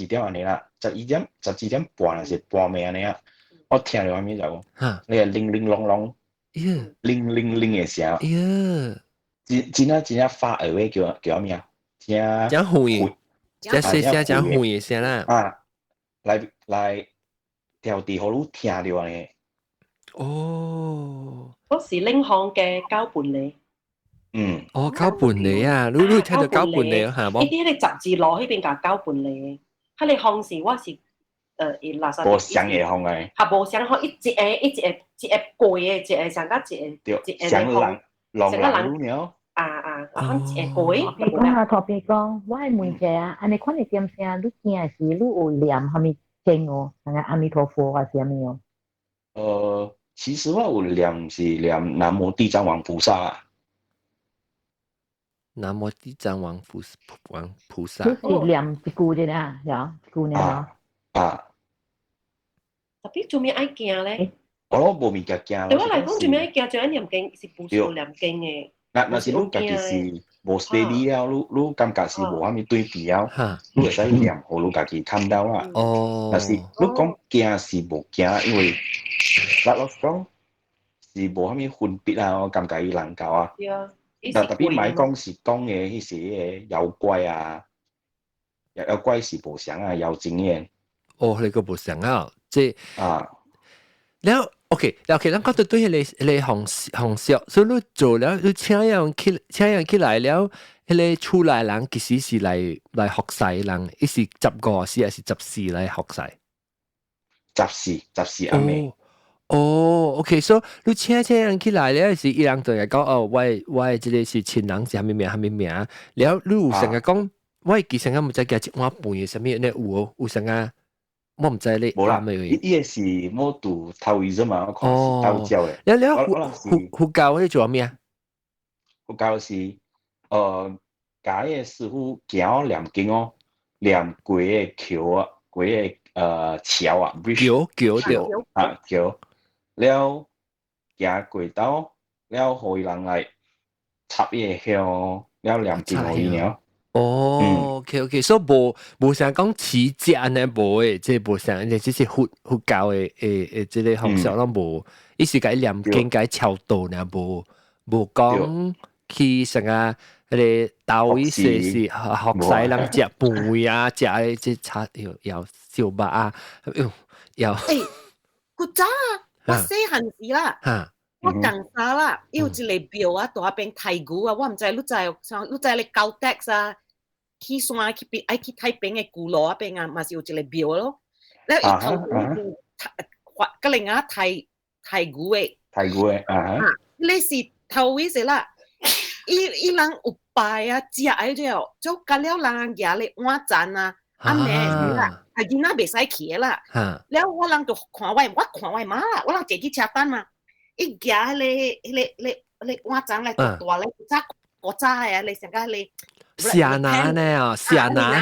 點安尼啦，12點半是半暝安尼啊，我聽到安尼就講，你係鈴鈴啷啷。鈴嘅聲，真啊發耳嘅叫咩啊？真遠，真細聲，真遠嘅聲啦。啊，來條地好聽到嘅。哦，嗰時領航嘅交伴禮。哦，交伴禮啊，你聽到交伴禮嚇冇？呢啲你十字路嗰邊搞交伴禮，喺你航時我是。垃圾。無相嘅方嘅，係無相方，一個貴嘅，一個上加一個相人了。行一個貴。你講下特別講，我係問者啊，安尼看你點聲，你聽時你有念係咪經哦？係咪阿彌陀佛還是咩哦？其實我有念是念南無地藏王菩薩啊。南無地藏王菩薩。你是念一句啫啦，有一句呢？特別做咩愛驚咧？我無物件驚。對我嚟講，做咩愛驚？就係念經是不數念經嘅。若是你家己是無 steady 了，你感覺是無啥物對比了，你會使念，互你家己看到啊。但是你講驚是無驚，因為老實講是無啥物分別啊，我感覺伊人教啊。但特別買講是講嘅迄些妖怪啊，妖怪是無相啊，妖精嘅。你個無相啊，即แล้วโอเค咱講到對你行銷，所以你做了，你請人起來了，你出來人其實是來學習人，一是15時還是14來學習？14暗暝。OK， 所以你請人起來了，是伊人對嚟講，我即個是親人是蝦米名，了你有成日講，我其實我唔知叫一碗飯嘅啥物，你有成日。我唔知你冇啦，呢個是冇讀頭語啫嘛，我看是道教嘅。你佛教你做咩啊？佛教是教嘅師傅教念經哦，念過嘅橋啊，過嘅橋啊 ，bridge 橋啊橋，了行過道，了互伊人來插嘢香，了念經互伊了。OK， 所以無想講持節安尼無誒，即係無想，即是佛教誒即個方式咯無，伊是解念經解超度呢無講去成啊迄個道伊是學使人食飯啊，食即炒又燒肉啊，又古早啊，我細漢時啦。我更沙啦，有一個廟啊，大邊太古啊，我唔知你知你高德啊，去山去邊，愛去太平嘅古路啊邊啊，嘛是有一個廟咯。แล้วอี頭個另外太古嘅，你是頭位先啦，伊人有拜啊，食喺度，就隔了人家嚟碗讚啊，阿妹啦，係囡仔未使去啦。แล้ว我人就看我媽啦，我人自己車單嘛。一家你我講嚟大嚟，我揸啊！你成家你寫拿呢啊，寫拿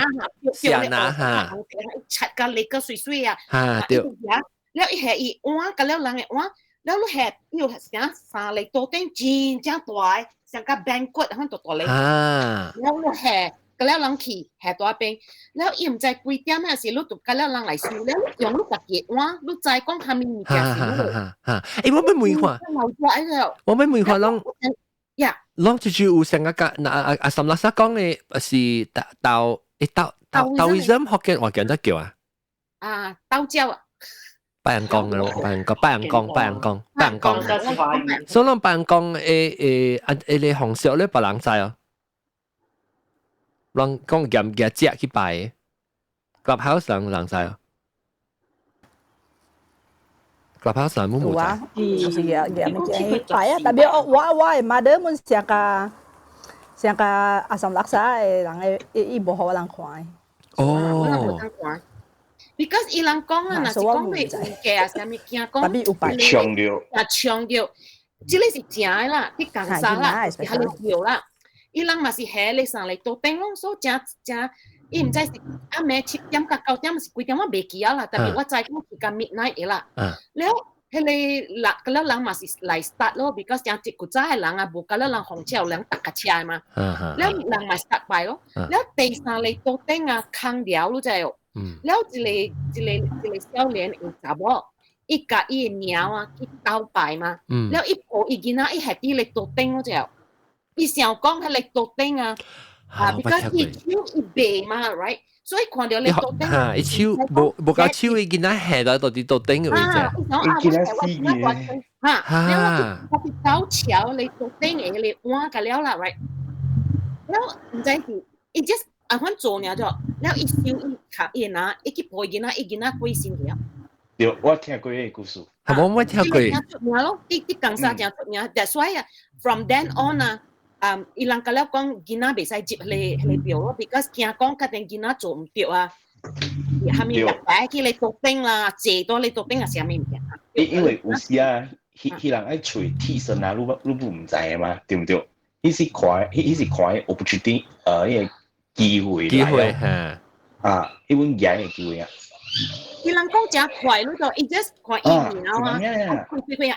嚇，七個你個水啊，對。แล้ว一係一碗，咁了人嘅碗， แล้วลูกแห่อยู่เนี่ยสาเลยโตเต้นจีนจ้างตัวสังกัดแบงก์กดทั้งตัวเลยแล้วลูกแห่ก็แล้วลังขี่แห่ตัวเป็นแล้วอิ่มใจกุยเตี้ยแม่สิลูกตุกกันแล้วลังไหลสูแล้วอย่างลูกตะเกียบว่าลูกใจก้องทำมีแก่สิลูก我ไม่มือขวา我ไม่มือขวาลองลองจู่ๆ成個阿岑老師講嘅是道醫生學嘅話講得叫啊？道教啊。白人講嘅咯，白人講。所以白人講你紅燒咧白人知啊？人講鹹嘅隻去拜，Clubhouse 人知啊？Clubhouse 人冇冇知。是啊，拜啊！特別我係mother 們成個阿岑垃圾嘅人嘅，伊無好人看。哦。because 伊人講啊，若是講你有嘅啊，啥物件講，強調，即係是正嘅啦，啲講啥啦，係你調啦。伊人嘛是下你上嚟到頂咯，所以正，伊唔知是阿暝7點到9點是幾點，我未記啊啦，特別我知講是間 midnight 嘅啦。แล้ว迄個แล้ว人嘛是嚟 start 咯 ，because 正即古早嘅人啊，無咁แล้ว人紅車有人搭架車嘛，แล้ว人嘛 start ไป咯，แล้ว地上嚟到頂啊，坑條咯就係。แล้ว一個少年有查某，伊甲伊個貓啊去鬥敗嘛，แล้ว伊抱伊囡仔，伊係啲嚟到頂嗰隻，伊想講係嚟到頂啊，because 伊手伊白嘛 ，right， 所以看到嚟到頂，伊手無夠手，伊囡仔下來到啲到頂嘅位置，伊囡仔死嘅，แล้ว我去走橋嚟到頂嘅嚟換個了啦 ，right， แล้ว唔知係伊 just 啊，反做呢咗，แล้ว伊手伊卡伊拿，伊去抱伊拿，伊囡仔鬼先嘅。對，我聽過呢個故事。係冇乜聽過。出名咯，啲講啥就出名。That's why 啊 ，from then on 啊，伊人個了講囡仔袂使接嚟表咯 ，because 驚講家定囡仔做唔到啊，係咪入擺去嚟讀兵啦，坐到嚟讀兵係啥物物件？因為有時啊，迄人愛找替身啊，你唔知啊嘛，對唔對？伊是看 opportunity，呢個機會嚇，呢本嘢嘅機會啊。伊人講真快，你就伊 just 看伊苗啊，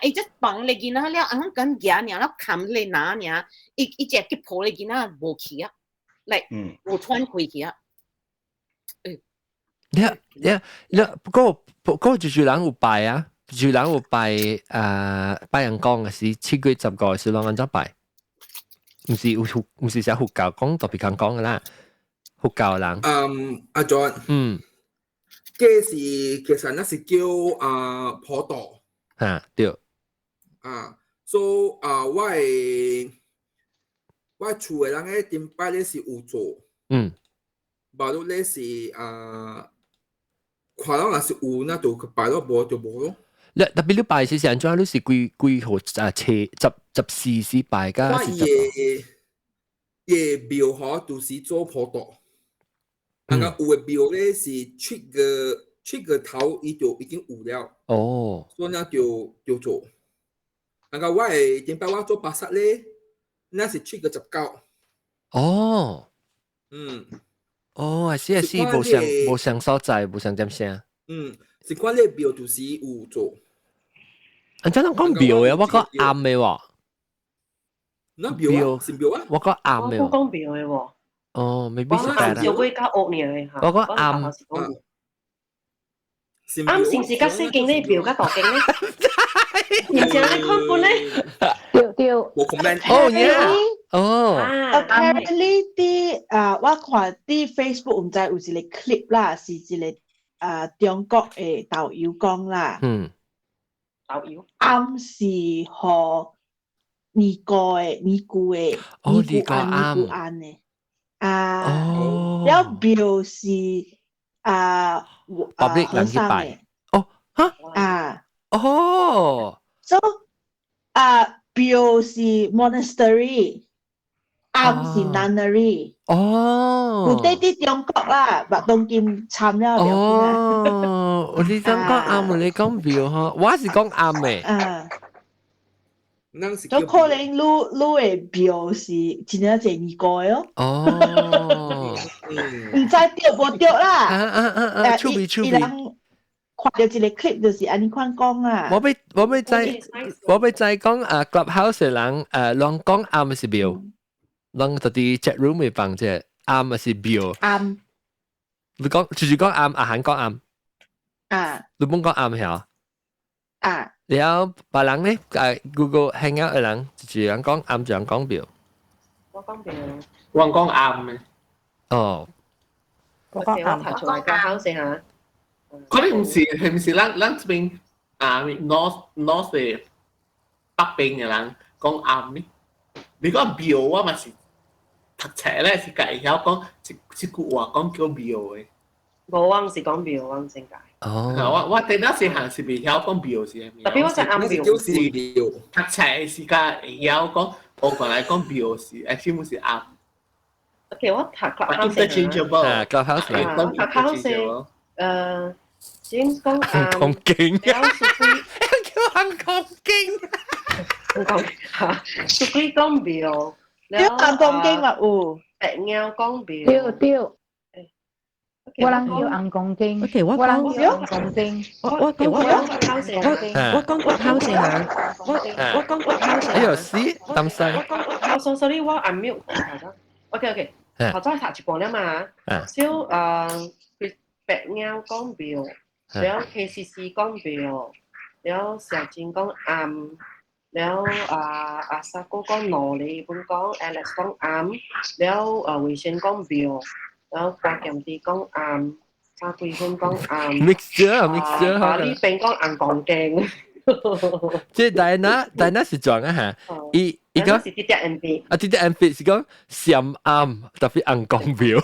伊 just 綁你囡仔了，啊，咁夾苗了，冚你拿苗，伊只去抱你囡仔無去啊，嚟無穿開去啊。不過住人有拜啊，住人有拜拜人講嘅是7月10個是啷個拜？唔是寫佛教講，特別講嘅啦。佛教人，阿 John， 其實那是叫普渡，對，所以我厝嘅人咧點拜咧是有做，拜到咧是看到若是有，那就拜到無就無咯。特別你拜是上咗，你是幾號14時拜㗎？我嘅廟嗬，就是做普渡。那個有嘅廟咧是出個頭，伊就已經有了。哦，所以呢就做。那個我係點解我做巴薩咧？那是出個19。哦，哦，係無上所在，無上點聲。是看你廟就是有做。อันนั้น講廟嘅，我講啱嘅喎。那廟是廟啊？我講啱嘅。我講廟嘅喎。哦，未必是嘅啦。我會加惡年嘅嚇。我講啱。啱先是加西徑呢，廟加大徑呢。然之後你看本呢？對。我 comment。哦耶。哦。Apparently 啲我看啲 Facebook 唔知有一個 clip 啦，是一個中國嘅導遊講啦。導遊。啱是和尼姑嘅尼姑庵嘅。แล้วบิล是和尚嘅。哦，嚇？哦。So บิล是 monastery， 庵是 nunnery。哦。古代啲中國啦，麥當劍參了了。哦，你講啱，你講บิล嚇，我是講啱嘅。都可能你嘅表是真係一個尼姑嘅咯。哦，唔知對無對啦。趣味。伊人看到一个 clip 就是安尼款讲啊。我要再講Clubhouse 嘅人亂講啱是標，亂就啲 chat room 咪放啫，啱是標。啱。你講住講啱，阿韓講啱。啊。你冇講啱係啊。然後別人咧Google Hangout 嘅人，住人講啱，住人講標。我講標。我講啱嘅。哦。我提出嚟Clubhouse下。可能唔是咱這邊North 嘅北邊嘅人講啱呢？你講廟我嘛是讀冊咧是介曉講一句話講叫廟嘅。我是講廟，我正解。哦。我第那時行是未曉講廟是咩？特別我係啱廟。就是廟。讀冊時間會曉講，我過來講廟是，全部是啱。OK， 我讀 Clubhouse。interchangeable。Clubhouse。James 講講經，叫香港經，สุกี้講廟，香港經嘛有，白鳥講廟，對，我人叫紅公經，我人叫紅公經，我講 Clubhouse 下，我講 Clubhouse。哎呦死，擔心。sorry， 我 unmute。OK， 頭先讀一半啦嘛，少白鳥講廟，แล้ว KCC 講廟，แล้ว小金講啱，แล้วซาโก้講羅利本講 Alex 講啱，แล้ว維信講廟，แล้วปลาแกมตี講啱，ซากุย本講啱 mixture 巴黎餅講硬講勁。即係戴娜是裝啊嚇，伊講是啲啲 MV， 啲啲 MV 是講閃啱，特別硬講廟。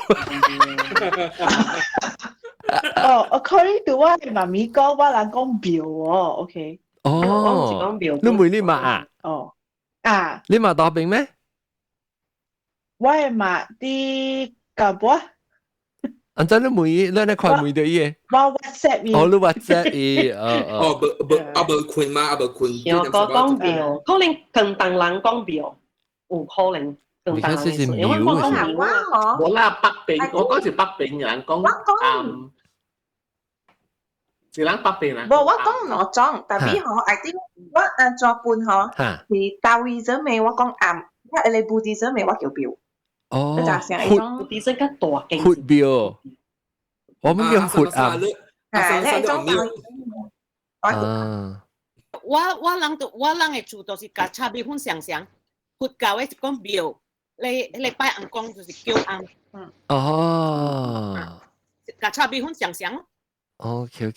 according to 我媽咪講，我人講廟喎 ，OK。哦，你妹你媽啊？哦，啊，你媽多邊咩？我係媽啲舊波。安怎你妹，你看妹的嘢？我 WhatsApp 伊。哦，你 WhatsApp 伊，無困嘛，無困。有個講廟，可能更當人講廟，有可能。你看這是廟，我啦北邊，我嗰時北邊人講啱。是咱北邊人。我講羅莊，特別我 I think 我做半嗬，是道義者未我講啱，因為你布啲者未我叫標。哦，活啲者較大勁。活標，我們叫活啱。係呢種我人嘅做都是甲差別分相像，活教嘅是講標，你拜人講就是叫啱。哦。甲差別分相像。OK，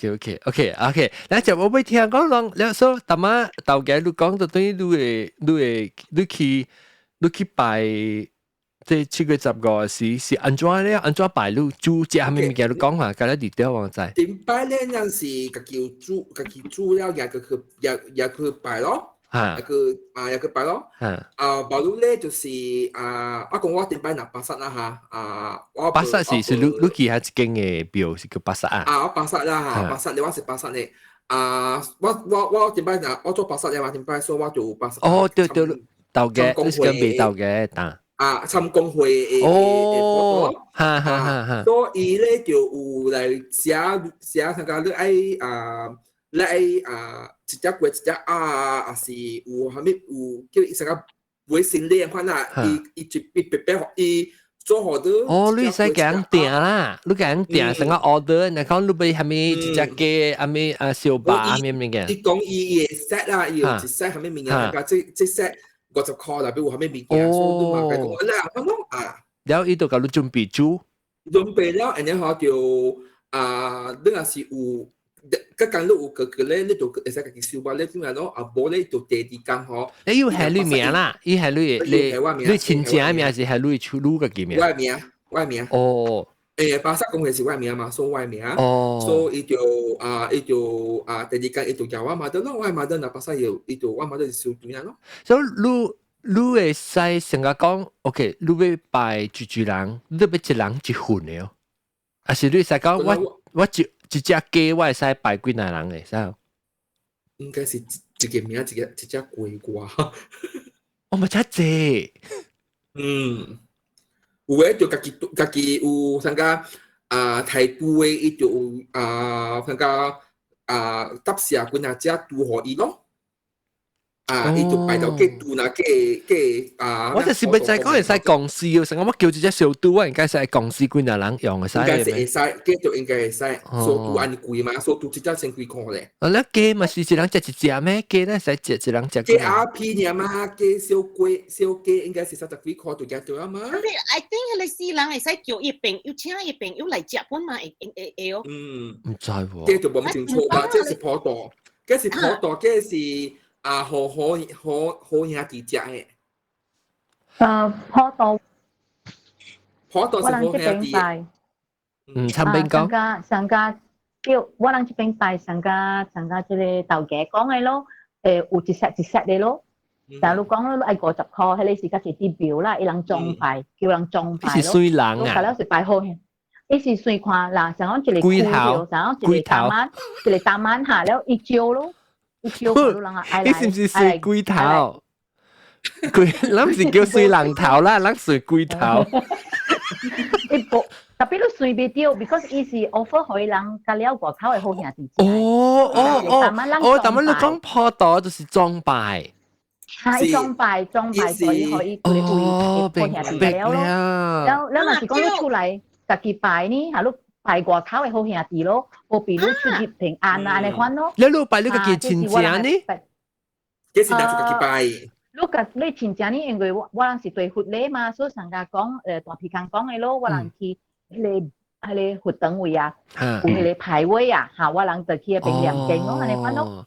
嗱就我未聽講講，你說大媽頭家你講到等於你去拜，即係7月15是安怎咧？安怎拜你煮只係咪物件你講下，加啲 detail 我知。點拜咧？有時家己煮了，也去拜咯。也去拜咯。拜路咧就是我講我點拜嗱巴剎啦嚇。巴剎是你記下一間嘅廟是叫巴剎啊。我巴剎啦嚇，巴剎咧我是巴剎咧。我點拜嗱，我做巴剎咧，我點拜所以我做巴剎。哦，對，豆嘅，你是跟未豆嘅打。參公會嘅活動。哈。所以咧就有嚟寫參加你你一隻過一隻是有後面有叫伊成個微信連款啦，伊別伊做好多。哦，你使給人訂啦，你給人訂成個 order，然後你俾後面一隻雞，後面小巴後面物件。伊講伊嘅 set 啦，伊有一 set 後面物件，即 set 50塊啦，比如後面物件，所以你嘛講我啦，咁咯然後伊就甲你準備煮。準備了，然後就你若是有。嗰間你有個咧，你就會使家己收吧。你點樣咯？無咧就第二間嗬。你要係你名啦，伊係你親戚嘅名是係你出路嘅名。我名。哦。巴剎公會是我名嘛，所以我名。哦。所以伊就第二間伊就叫我媽得咯，我媽得嗱巴剎又伊就我媽得就收點樣咯。所以你會使成個講 ，OK， 你要拜住人，你要一人一份嘅哦。還是你使講我一隻雞我會使拜幾多人嘅，使？應該是一個名一隻雞啩。我咪真濟。有誒就家己有參加台北誒，伊就有參加搭下嗰那只拄可以咯。伊就擺到嘅拄那嘅我就是咪就係講係使公司嘅，成我叫住隻小拄，應該係公司幾人用嘅使。應該是會使，嘅就應該會使。小拄安尼貴嘛，小拄一隻先幾塊咧。你雞咪是一人食一隻咩？雞咧使食一人食。雞RP 呢嘛，雞小雞應該是30幾塊就夾到啊嘛。I think 你四人係使叫一朋友請一朋友嚟食本嘛會哦。唔知喎。嘅就冇清楚吧，即係普渡，嘅是普渡，嘅是。好兄弟食嘅。普渡是好兄弟。參邊講？上家叫我人這邊拜上家即個豆嘅講嘅咯，有一 set 嘅咯。但係你講咯，係50塊，迄個是甲一啲表啦，一人裝拜，叫人裝拜咯。是水人啊？係咯，是拜好嘅。伊是水看啦，上講一個龜頭，上講一個大晚下了一招咯。你是唔是水龜頭？咱是叫水人頭啦，咱水龜頭。特別你水袂到 ，because 伊是 offer 可以人甲了外口嘅好兄弟。但係你講普渡就是裝拜。係裝拜，所以可以佢哋會好兄弟了咯。แล้ว若是講你出來家己拜呢，係咯。拜外口嘅好兄弟咯，我比如出入平安啊，你看咯。你攞拜你個嘅親戚呢？幾時拿出家己拜？你親戚呢？因為我人是對佛禮嘛，所以上家講大皮講嘅咯，我人去迄個佛堂位啊，有迄個牌位啊，嚇我人就去嗰邊念經咯，你看咯。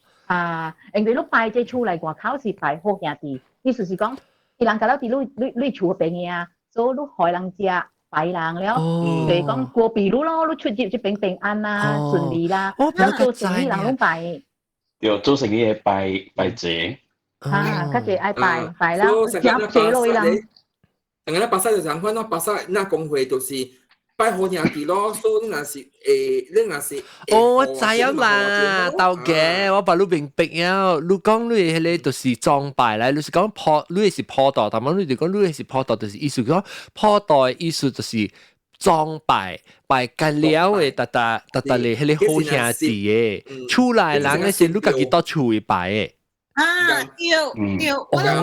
因為你拜這出來外口是拜好兄弟，意思是講，伊人家佬佇你厝嗰邊嘅啊，所以你害人食。拜人了，所以講過比如咯，你出入就平安啦，順利啦，咁做生意人攏拜。對，做生意拜節。較濟愛拜啦，食節咯，伊人。等下巴薩就講翻咯，巴薩那公會就是拜好兄弟咯，所以你若是，我知啊嘛，豆嘅，我把你明白啊，你講你迄個就是裝拜啦，你是講你是普渡，但係你就講你是普渡，就是意思講普渡嘅意思就是裝拜緊了嘅，特嚟迄個好兄弟嘅，出來人嘅是你家己到厝去拜嘅。對，我人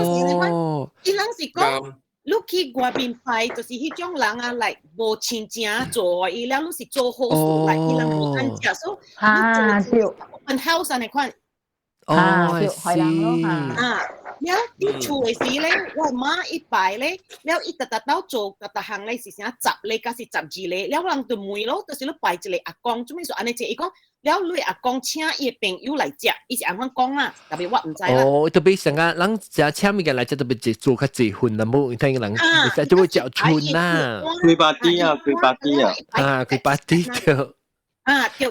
是講。你去外邊拜，就是迄種人啊，嚟無親情做，伊了你是做好事嚟，伊人無肯接受，你做 open house 你看，係啦，了啲厝嘅時咧，我媽一拜咧，了伊特到做特行咧是啥10咧，加是12咧，了人就問咯，就是你拜一個阿公，做咩說安尼？即係講。了你阿公請伊朋友嚟食，伊是安怎講啦？特別我唔知啦。特別成日人食請物件嚟食，特別做較濟份啦，冇聽人食就會嚼春啦。開巴啲啊！開巴啲就。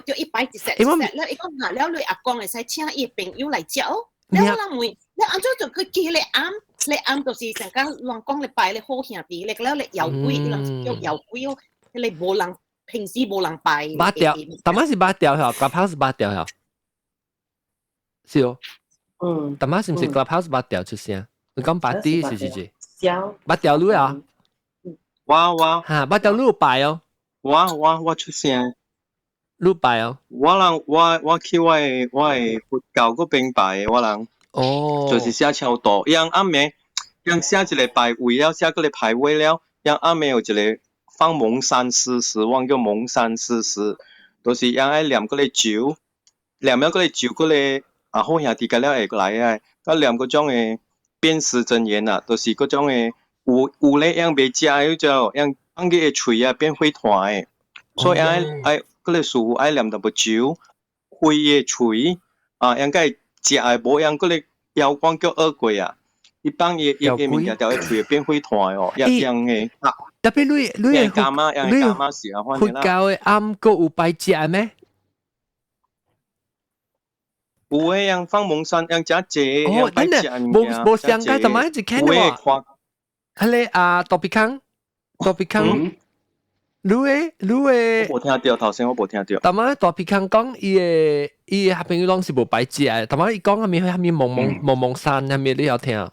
叫一擺一隻，了伊講下，了你阿公嚟使請伊朋友嚟食哦。了我人問，了安怎就佢記你暗就是成間亂講你拜你好兄弟，你了你有鬼，你人叫有鬼哦，你無人。平時冇人拜。八條，大媽是八條嚇，Clubhouse 是八條嚇，是哦。大媽是唔是 Clubhouse 八條出聲？你講八啲是？八條女啊？我嚇，八條女有拜哦。我出聲。你拜哦？我去我佛教嗰邊拜，我人。就是寫超多，讓暗暝，讓寫一個拜位了，寫個個牌位了，讓暗暝有一個。放蒙山施食，我叫蒙山施食，就是讓愛念嗰個酒，念咗嗰個酒嗰個好兄弟嘅了會來啊，佢念嗰種嘅辨識真言啊，就是嗰種嘅有咧讓未食嗰種，讓放佢嘅喙啊變灰團嘅，所以愛嗰個師傅愛念淡薄酒，灰嘅喙啊，讓佢食嘅無讓嗰個妖光叫惡鬼啊，一般嘢嘅物件條嘅喙變灰團哦，一樣嘅。特別你係佛教嘅暗個有拜節咩？有誒，讓放蒙山，讓食節，讓拜節。冇上街，同埋一直看喎。係咧多比康，你誒。我冇聽到頭先，我冇聽到。同埋多比康講，伊下邊攏是無拜節，同埋伊講下面蒙山下面你有聽？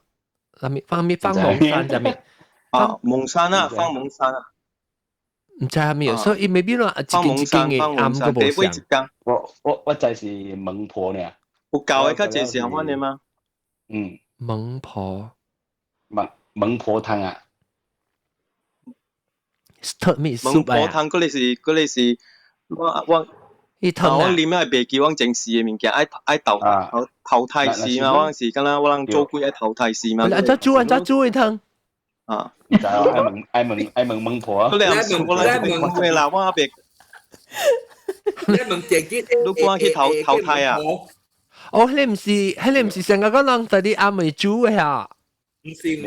下面放蒙山下面。蒙山啊，放蒙山啊，唔知係咩，所以 maybe 咯，一間嘅啱個冇上。我就係孟婆呢。有教嘅較濟時候揾你嗎？孟婆湯啊。孟婆湯嗰啲是我念係白記，我正視嘅物件，愛投胎試嘛，我是敢若我人做鬼愛投胎試嘛。安怎煮嘅湯？啊，唔知愛問孟婆啊。嗰啲我嚟問佢啦，我阿白。你問自己，你講去投胎啊？哦，你唔是成個人在啲阿妹煮嘅呀？唔是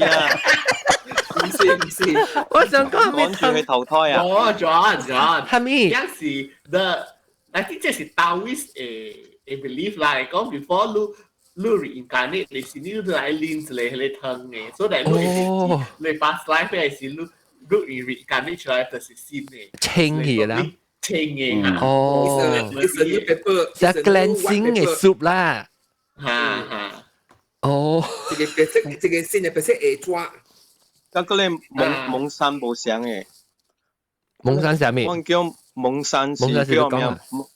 啊。唔是，我想講趕住去投胎啊！John，係咪？有時 I think 這是 Taoist 嘅 belief 啦，講 before 你 reincarnate 你是你都來練出嚟你湯嘅，所以你 past life 係是你 reincarnate 出來就是新嘅。清嘅啦。清嘅。哦。係 cleansing 嘅 soup 啦。嚇。哦。這個新嘅白色會抓。嗰個蒙山冇上嘅，蒙山係咩？我叫蒙山是叫咩？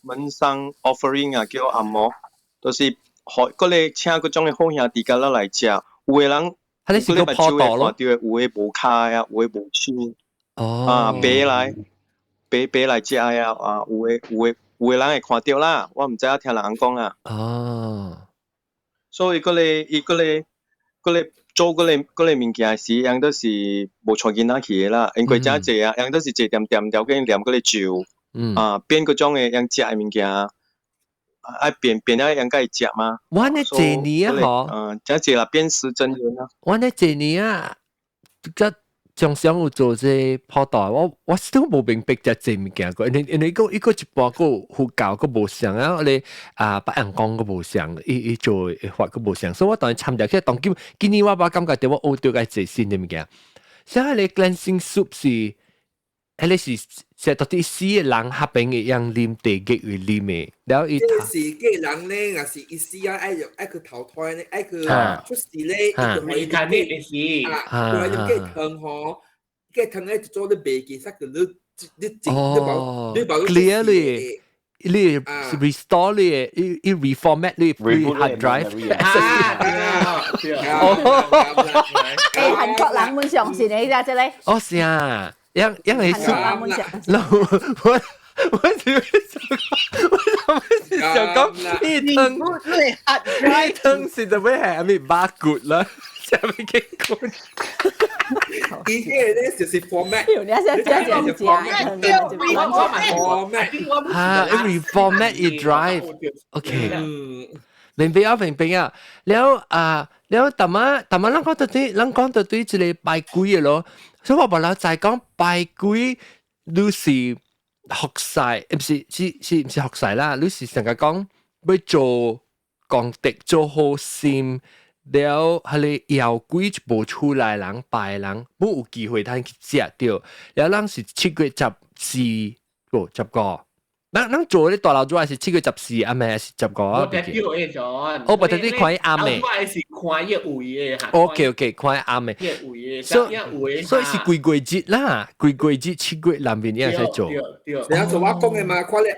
蒙山 offering 啊，叫按摩，就是嗰個請嗰種嘅好兄弟家嚟食，有嘅人佢哋是個泡豆咯，有嘅無卡啊，有嘅無手，白嚟食啊，有嘅人會看到啦，我唔知啊，聽人講啦。所以嗰個做嗰類物件時，樣都是無錯見得起嘅啦。因為真係啊，樣都是一點點條嘅念嗰啲酒，變嗰種嘅樣食嘅物件，愛變啊樣該食嘛。我呢這年啊，嗬，真係啦，變時真人啊。我呢這年啊，即仲想有做這泡豆，我都冇明白只這物件個，因為個一半個護教個無相啊，你北洋講個無相，一做發個無相，所以我當然參加去當今年我把感覺到我學到個最新嘅物件，所以你 cleansing soup 是，你是到底死嘅人合併嘅樣啉地極為啉嘅，然後即是嘅人咧，也是意思啊，愛去投胎咧，愛去出世咧，你看你嘅事，佢係嘅湯嗬，嘅湯咧就做啲白記，實個你保 clear 你 restore 你 reformat 你 hard drive，韓國人們上線嚟㗎，啫咧。哦，是啊。因為我想講呢湯是做咩係咪八骨啦？下面嘅骨，依個咧就是 format，你reformat 一 drive，OK，明白啊，แล้วแต่มาลัง講到對之類拜鬼嘅咯。所以我冇就係講拜鬼，你是學曬，唔是學曬啦，你是成日講要做功德做好心，了係你妖鬼就冇出來人拜人，冇有機會通去食到，แล้ว人是7月14個10個。咱做啲大樓主係7月14啊，唔係10個啊。我睇到嘅咗，我睇啲看啱嘅。我係看一位嘅。OK，看啱嘅。一位嘅，所以是鬼節啦，鬼節7月南邊一樣在做。你有做我講嘅嘛？看你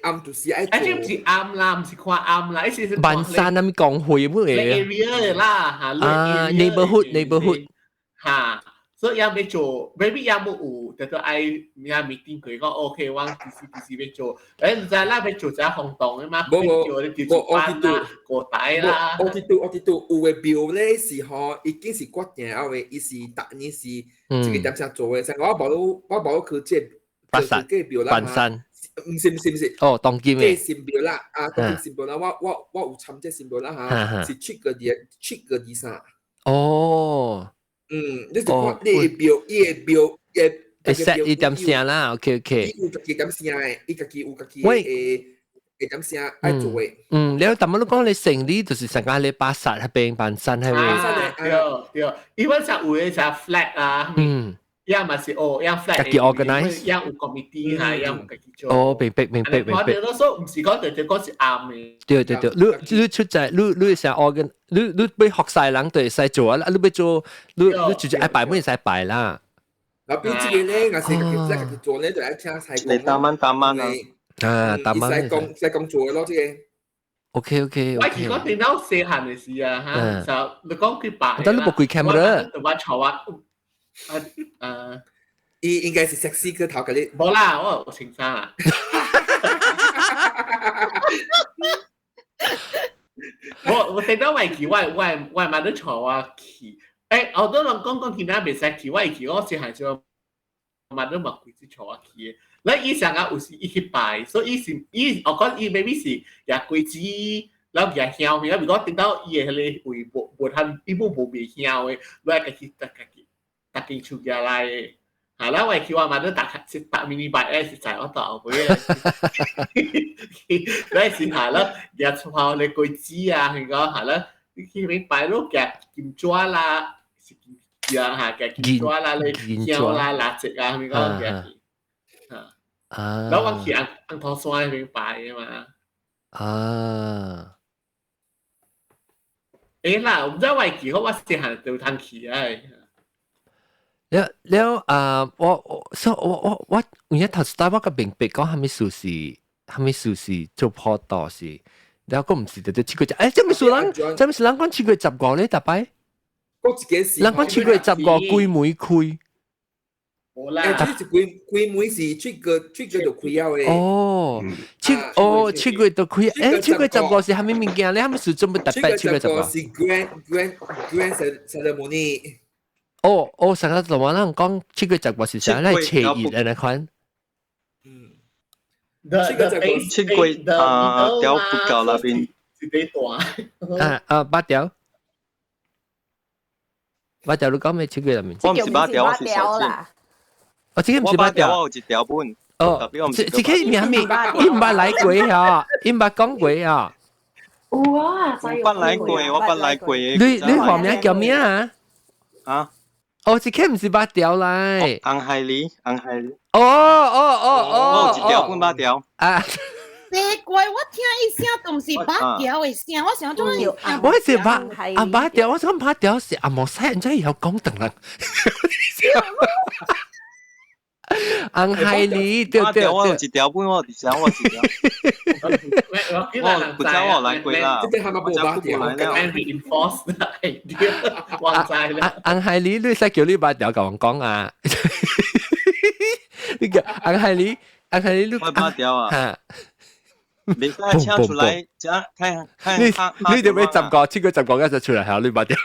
暗就是愛做。唔是暗啦，唔是看暗啦，是萬山咁講會乜嘢？area 啦，嚇。neighborhood 嚇。所以要做 ，maybe 要冇有，就愛要 meeting 佢講 OK， 我DC 要做，唔知啦，要做隻行動嘅嘛，做啲調班啦、過帶啦。我知道，有嘅表咧是嗬，已經是決定後嘅，伊是逐年是這個點樣做嘅，成我冇去即係嘅表啦嚇。唔是。哦，當今嘅。嘅表啦，當今表啦，我有參即係表啦嚇，是7個23。哦。你就看你表set 一點聲啦 ，OK。有自己點聲嘅，伊自己有自己嘅點聲愛做嘅。แล้วแต่มัน講你成呢就是成間你巴薩係變辦身係咪？對，因為就會就 flag 啊，要咪是要 flag， 自己 organize， 要有 committee 係要自己做。哦，明白。我哋多數唔是講對講是啱嘅。對，你出在你成 organ， 你俾學晒人對使做啊，你俾做，你直接愛擺乜使擺啦。然後邊自己咧，我成日叫自己做咧，就係聽細你打蚊啊！打蚊。細講做嘅咯，即係。OK。我如果電腦細漢嘅事啊，嚇就你講佢白。但你冇開 camera。我坐啊，應該是sexy 個頭嗰啲。冇啦，我情商啊。我電腦為佢，我係買咗坐啊佢。我都能講其他未使佢，我係我細漢就買咗麥貴之坐啊佢。那以前啊，有時伊去拜，所以我講伊 maybe 是也貴子，然後也香嘅，如果聽到伊嘅迄個會無通，伊冇未香嘅，攞嚟去搭件出嚟嚟，嚇啦，為佢話買咗搭mini bike 咧，實在我都後悔嘅，嗰陣時嚇啦，也出下你貴子啊，佢講嚇啦，佢咪拜咯嘅金爪啦，是金啊嚇嘅金爪啦，你香啦辣椒啊，佢講嘅。然後我去安頭山那邊拜嘅嘛。啦，唔知為幾好，我細漢就通去啊。แล้ว我有一頭時我個明白講係咪數字做破ต่อสิแล้วก็唔是就七月10，真係數人講7月15咧，大擺。人講7月15開門開。開門是trigger 就開咗嘅。7月就開，7月15是係咩物件咧？係咪是做乜特別7月15？是 grand ceremony。成日同我人講7月15是啥？係邪熱嘅那款。7月條不夠那邊。8條。8條你講咩7月入面？我唔是8條，我是小件。我自己唔是8條，我有一條本。自己名咩？伊唔捌來過呀，伊唔捌講過呀。哇！我捌來過，我捌來過。你學名叫咩啊？啊？自己唔是8條來。紅海里。我有一條本8條。奇怪，我聽伊聲都唔是8條嘅聲，我想做條。我是8條，我想8條是阿莫西人真係有講等人。紅海里，對。我有一條本，我想我一條。我不知我來過啦。這邊係咪冇8條紅海里，你使叫你8條同我講啊？呢個紅海里，你8條啊？你再唱出來，看。你點樣10個7月10個一就出嚟係你8條？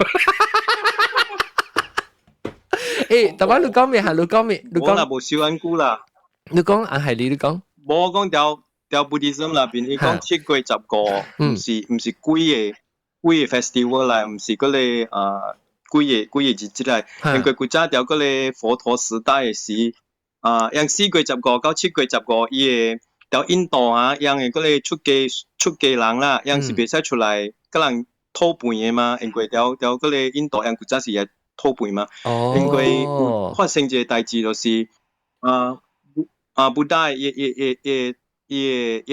但係你講咩係？你講咩？我那無收安久啦。你講紅海里，你講。冇我講條Buddhism那邊，伊講7月10個，唔是幾個 festival 啦，唔是嗰個幾個日子嚟，因為古早條嗰個佛陀時代嘅時，用4月10個到7月10個，伊個條印度啊，用嘅嗰個出家人啦，用是袂使出來，個人討飯嘅嘛，因為條嗰個印度用古早時係討飯嘛，因為發生一個代誌就是布達伊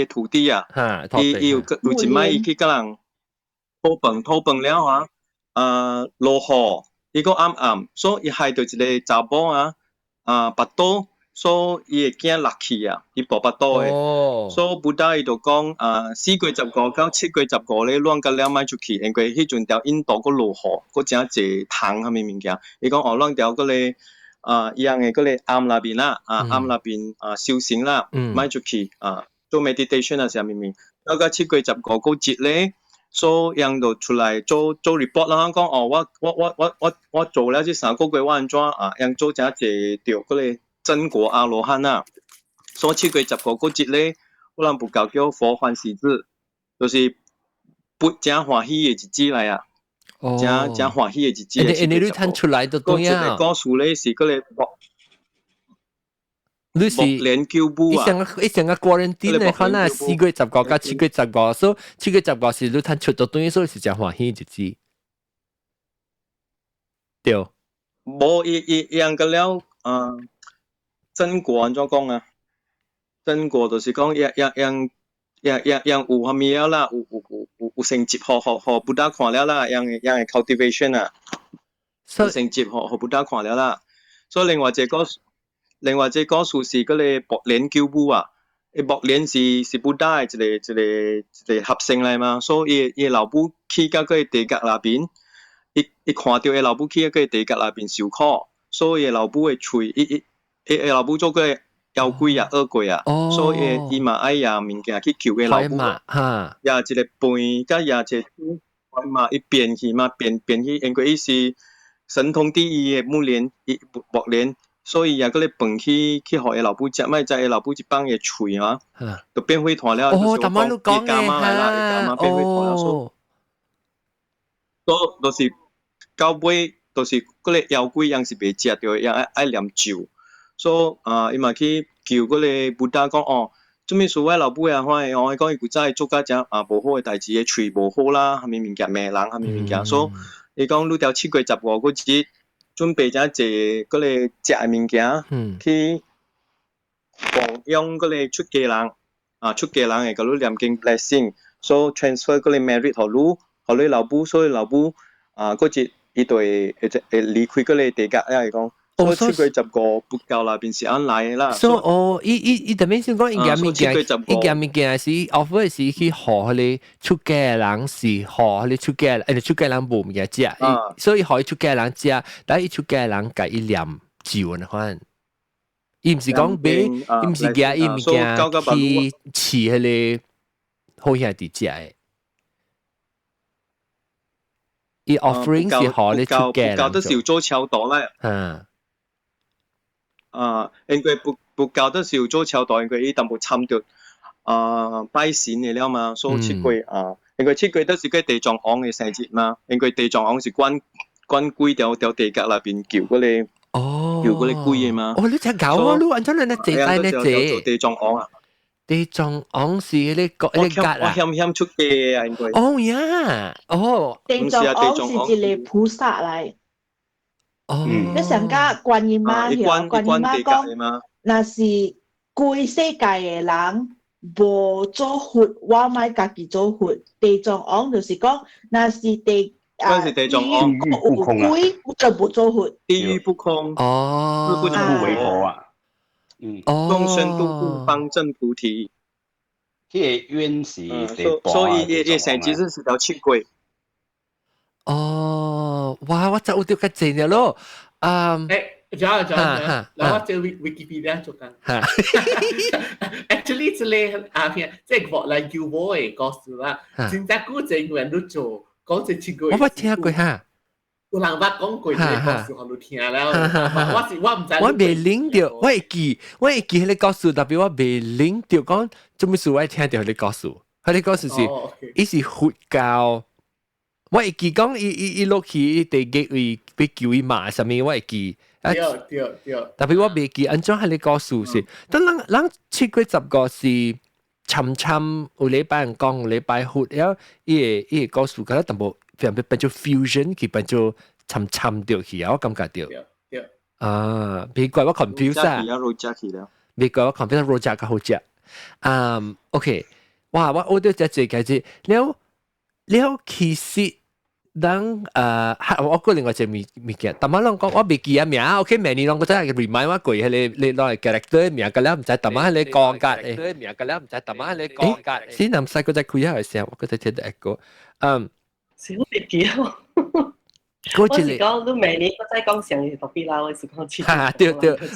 徒弟啊，伊有一擺伊去個人討飯了落雨，伊個暗，所以伊害到一個查某啊，巴肚。所以伊會驚落去啊，伊步巴肚誒，所以布達伊就講4月10個到7月10個咧，亂個了賣出去，因為迄陣條印度個落雨，個真濟糖蝦米物件，伊講亂條個咧一樣嘅個咧暗那邊啦，暗那邊修行啦，賣出去做 meditation 啊啥物物，到個7月10個個節咧，所以樣就出來做 report 啦，講我做了這3個月我安怎樣做真濟條個咧。真果阿羅漢啊，所以7月10個嗰節咧，我人佛教叫佛歡喜日，就是不真歡喜嘅日子嚟啊，真歡喜嘅日子。你睇出來就對啊。個數咧是嗰個你是連腳步啊，一成個 quarantine 咧，可能4月10個加7月10個，所以7月10個是你睇出到對，所以是真歡喜嘅日子。對。冇樣個了真果安怎講啊？真果就是講樣有下面了啦，有成績學不大看了啦，樣 cultivation 啊，有成績學不大看了啦。所以另外一個數是嗰個博蓮叫舞啊，博蓮是布達一個合成嚟嘛，所以伊老母去到嗰個地格那邊，伊看到伊老母去到嗰個地格那邊受苦，所以老母嘅喙，伊老母做嗰個妖怪啊、惡鬼啊，所以伊嘛愛呀物件去求伊老母，呀一個背，加呀一個嘛伊變去嘛變去，因為伊是神通第一嘅木蓮，木蓮，所以呀嗰個飯去互伊老母食，咪在伊老母一幫嘅喙嘛，就變灰團了。哦，大媽都講嘅嚇，哦，都是到尾都是嗰個妖怪樣是袂食到，樣愛念咒。所以伊嘛去求嗰個布達講哦，做咩事我老母啊，我講伊古早做家正無好嘅代志，嘅喙無好啦，蝦米物件罵人，蝦米物件，所以伊講愈條7月15嗰日準備咗一個嗰個食嘅物件，去供養嗰個出家人，出家人會嗰個念經 blessing， 所以 transfer 嗰個 merit 互你老母，所以老母嗰日伊就會離開嗰個地界，因為講。所以7月15佛教那邊是安來啦。所以伊特別先講，伊件物件是 offer 是去學你出家人是學你出家人無物件食，所以學出家人食，但係伊出家人甲伊念咒呢款。伊毋是講俾，伊毋是夾伊物件去飼迄個好兄弟食誒。伊 offering 是學你出家人。教得少做超多啦。因為佛教都是做超度，因為伊淡薄參着拜神嘅了嘛，所以7月因為7月都是個地藏王嘅生日嘛，因為地藏王是管鬼條地格那邊叫嗰個叫嗰個鬼嘅嘛。哦，你只搞啊，你按照你坐低你坐。地藏王啊，地藏王是你格啊。我欠出嘅啊，應該。哦呀，哦。地藏王是一個菩薩嚟。你上家觀音媽觀音媽講，那是規世界嘅人無做佛，我咪家己做佛。地藏王就是講，那是地藏王有鬼，我就無做佛。地獄不空，不為佛啊。眾生度故方正菩提。迄個冤是所以也成其實是條7月。哦，哇！我就有啲嘅正嘅咯。Jangan. Lawan je Wikipedia cakap. Actually 這裡即係國內叫我嘅故事啦。真正古正原都做講這7個月。我冇聽過嚇。有人捌講過呢個故事，我都聽了。我唔知。我未領到，我會記迄個故事，特別我未領到講做咩事，我會聽到迄個故事。迄個故事是，伊是佛教。我會記講伊落去地基位被叫伊罵什麼，我會記。對。特別我未記，按照迄個故事是，但人7月15是參有禮拜人講，有禮拜佛，然後伊個故事覺得淡薄變做 fusion， 佢變做參掉去，我感覺到。別怪我 confuse 啊。別怪我 confuse 羅家嘅好食。OK， 哇！我都只解釋了其實。我個另外一個物件，但係講我未記啊名 ，OK， 明年我真係 remind 我句，你攞嚟 character 名，咁樣唔使但係你講㗎誒，名咁樣唔使但係你講㗎。先諗細個仔開下嘅時候，我覺得聽到一個，小別記咯。我是講都明年我再講上嘅特別啦，我是講切。對，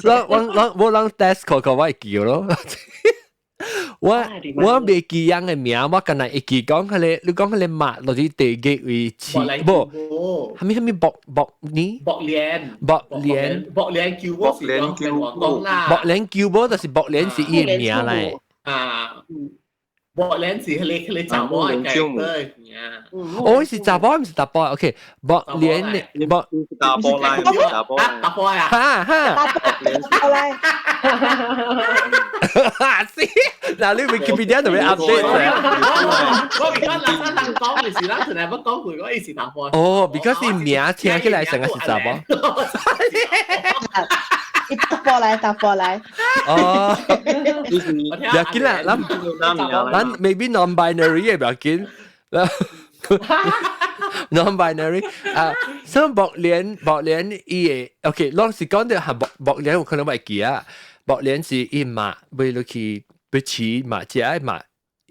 我讓 desk 個我記咯。我未記人嘅名，我近來會記講佢哋，你講佢哋抹落啲地基位置，唔，係咪薄呢？薄鏈叫波是講啦，薄鏈叫波就是薄鏈是伊嘅名嚟。薄鏈是佢查某嘅計。哦，是查某唔是查甫 ，OK， 薄鏈薄查甫嚟，查甫啊，是，嗱你 Wikipedia 同你 update 我而家嗱人講嘅是啦，同你乜講佢嗰時查甫。哦 ，because 啲名聽起來成個是查甫。答過嚟。哦，唔要緊啦，咱 maybe non-binary 嘅唔要緊。non-binary 啊，所以木蓮伊個 OK，當時講到係木蓮，有可能會記啊。木蓮是伊馬，為落去要飼馬，只係馬，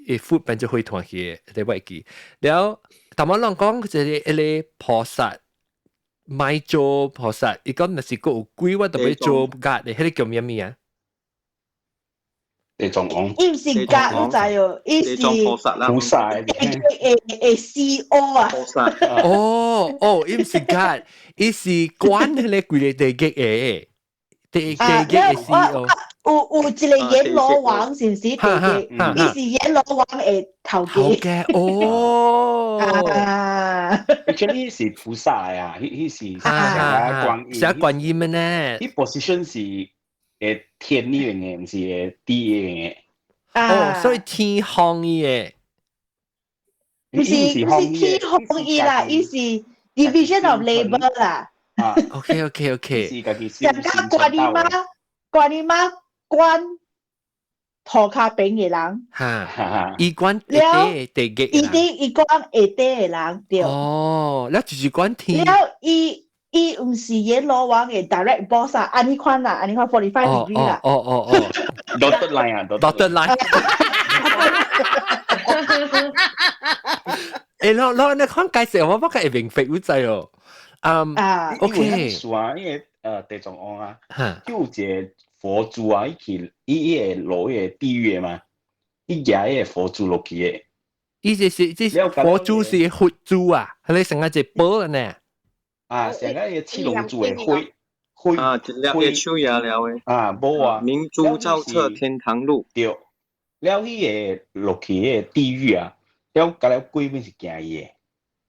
伊副變就會團起，你會記。然後，但我諗講就係一個菩薩，咪做菩薩，伊講那是個有鬼，我特別做格，你迄個叫咩名啊？地藏王，伊唔是格，我知哦，伊是菩薩啦，菩薩，CO 啊，菩薩，伊唔是格，伊是管迄個規個地極嘅，地極嘅 CEO。有一個閻羅王是唔是地極？伊是閻羅王嘅頭家。哦，actually 是菩薩啊，佢是成觀音嘅呢？佢 position 是。天呢樣嘢唔是地樣嘢，所以天空嘅，唔是天空嘅啦，伊是 division of labour 啦。OK，人家關你媽塗骹餅嘅人，伊關地極，伊關下底嘅人對。哦，那就是關天。了伊唔是閻羅王嘅 direct boss 啊，安尼款啦，安尼款 45 degree 啦。dotted line 啊 ，dotted line。攞你講介紹我不過係明白好滯哦。OK。說啊，因為地藏王啊，就有一個佛珠啊，伊個落個地獄嘛，伊夾個佛珠落去嘅。伊是佛珠是佛珠啊，係你成日隻寶呢？啊，成個七龍珠嘅灰啊，一粒嘅手也了嘅啊，冇啊，明珠照徹天堂路對，了迄個落去嘅地獄啊，了甲了鬼面是驚伊嘅。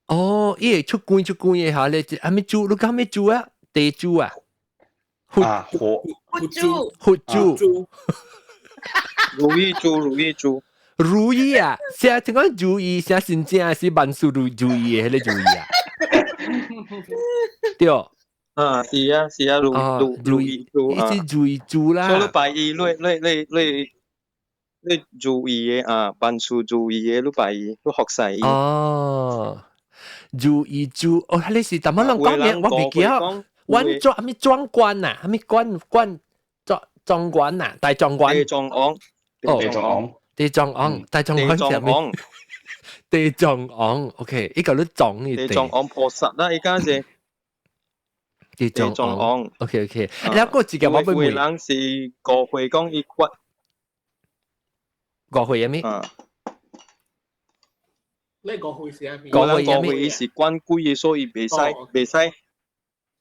哦，伊會出關嘅嚇咧，係咪珠？你講咩珠啊？地珠啊？啊，火珠，如意珠。如意啊！成日聽講如意，成真正是萬事如意嘅，迄個如意啊！對，是啊，如意珠，伊是如意珠啦。所以拜伊，你如意嘅啊，萬事如意嘅，你拜伊，你學晒伊。哦，如意珠，你是點樣講嘅？我未記得。穩裝係咪裝關啊？係咪關裝關啊？大裝關。地藏王。地藏王係咩？地藏王 ，OK， 呢個都撞嘅。地藏王菩薩啦，而家是地藏王 ，OK， 你有個字嘅我會人是過會講伊骨，過會係咩？你過會是咩？過會是關鬼嘅，所以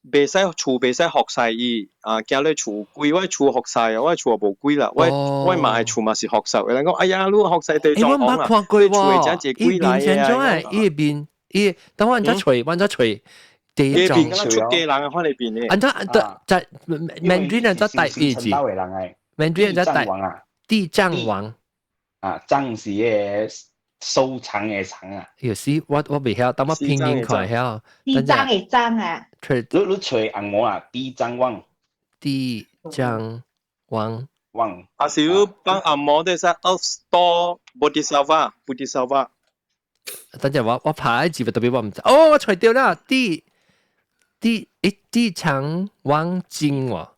袂使厝袂使學晒伊啊！驚你厝鬼，我厝學晒啊！我厝無鬼啦，我嘛係厝嘛是學晒嘅。人講哎呀，你學晒地藏王啦，厝會真係鬼嚟嘅。伊邊等我揾咗錘，地藏王出家人喺裏邊嘅。就 Mandarin 人就第二字 ，Mandarin 就地藏王啊，藏是嘅收藏嘅藏啊。有時我未曉，等我拼音佢曉。地藏嘅藏啊。你吹按摩啊，地藏王。啊，是你幫按摩的係 Outdoor Bodhisattva。等陣我拍字特別我唔知。哦，我除掉啦，地藏王經喎。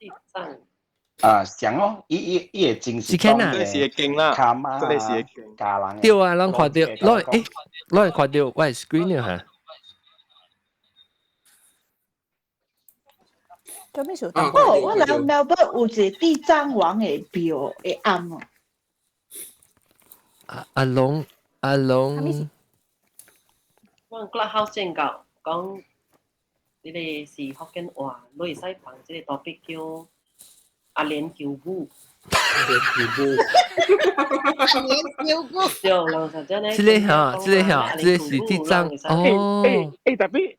啊，像咯，伊個經是講嘅經啦，卡嘛，嗰啲是經。家人。對啊，咱看到，攞看到，我係 screen 啊。我來Melbourne有一個地藏王嘅廟會暗哦。阿龍，我個好正教講，你哋是福建話，你會使放這個 topic 叫阿蓮叫舞。對，人實真咧。這個是地藏哦。特別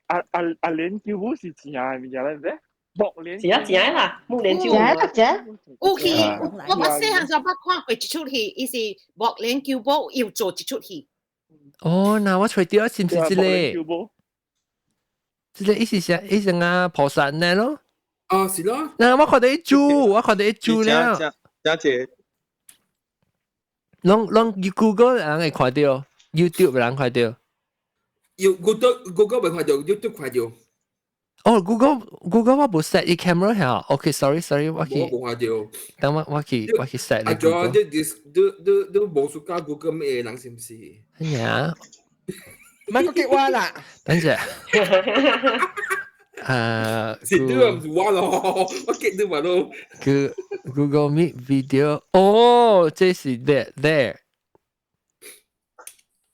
阿蓮叫舞是怎樣嘅嘢咧？木蓮正啦，木蓮叫舞。有戲，我細漢時候捌看過一出戲，伊是木蓮叫舞要做一出戲。哦，那我除掉是唔是這個？這個意思係一陣啊菩薩呢咯？啊，是咯。嗱，我看到一豬了。攏 Google 人會看到 ，YouTube 人看到。有 Google 未看到 YouTube 看到。哦，Google 我冇 set 伊 camera 嚇。OK，sorry，我去。冇看到。等我去 set 你 Google。都冇數加 Google 咩人是唔是？哎呀，唔係個激娃啦。等陣。是都唔是我咯，我見到咪咯。Google Meet Video， 哦，這是 there。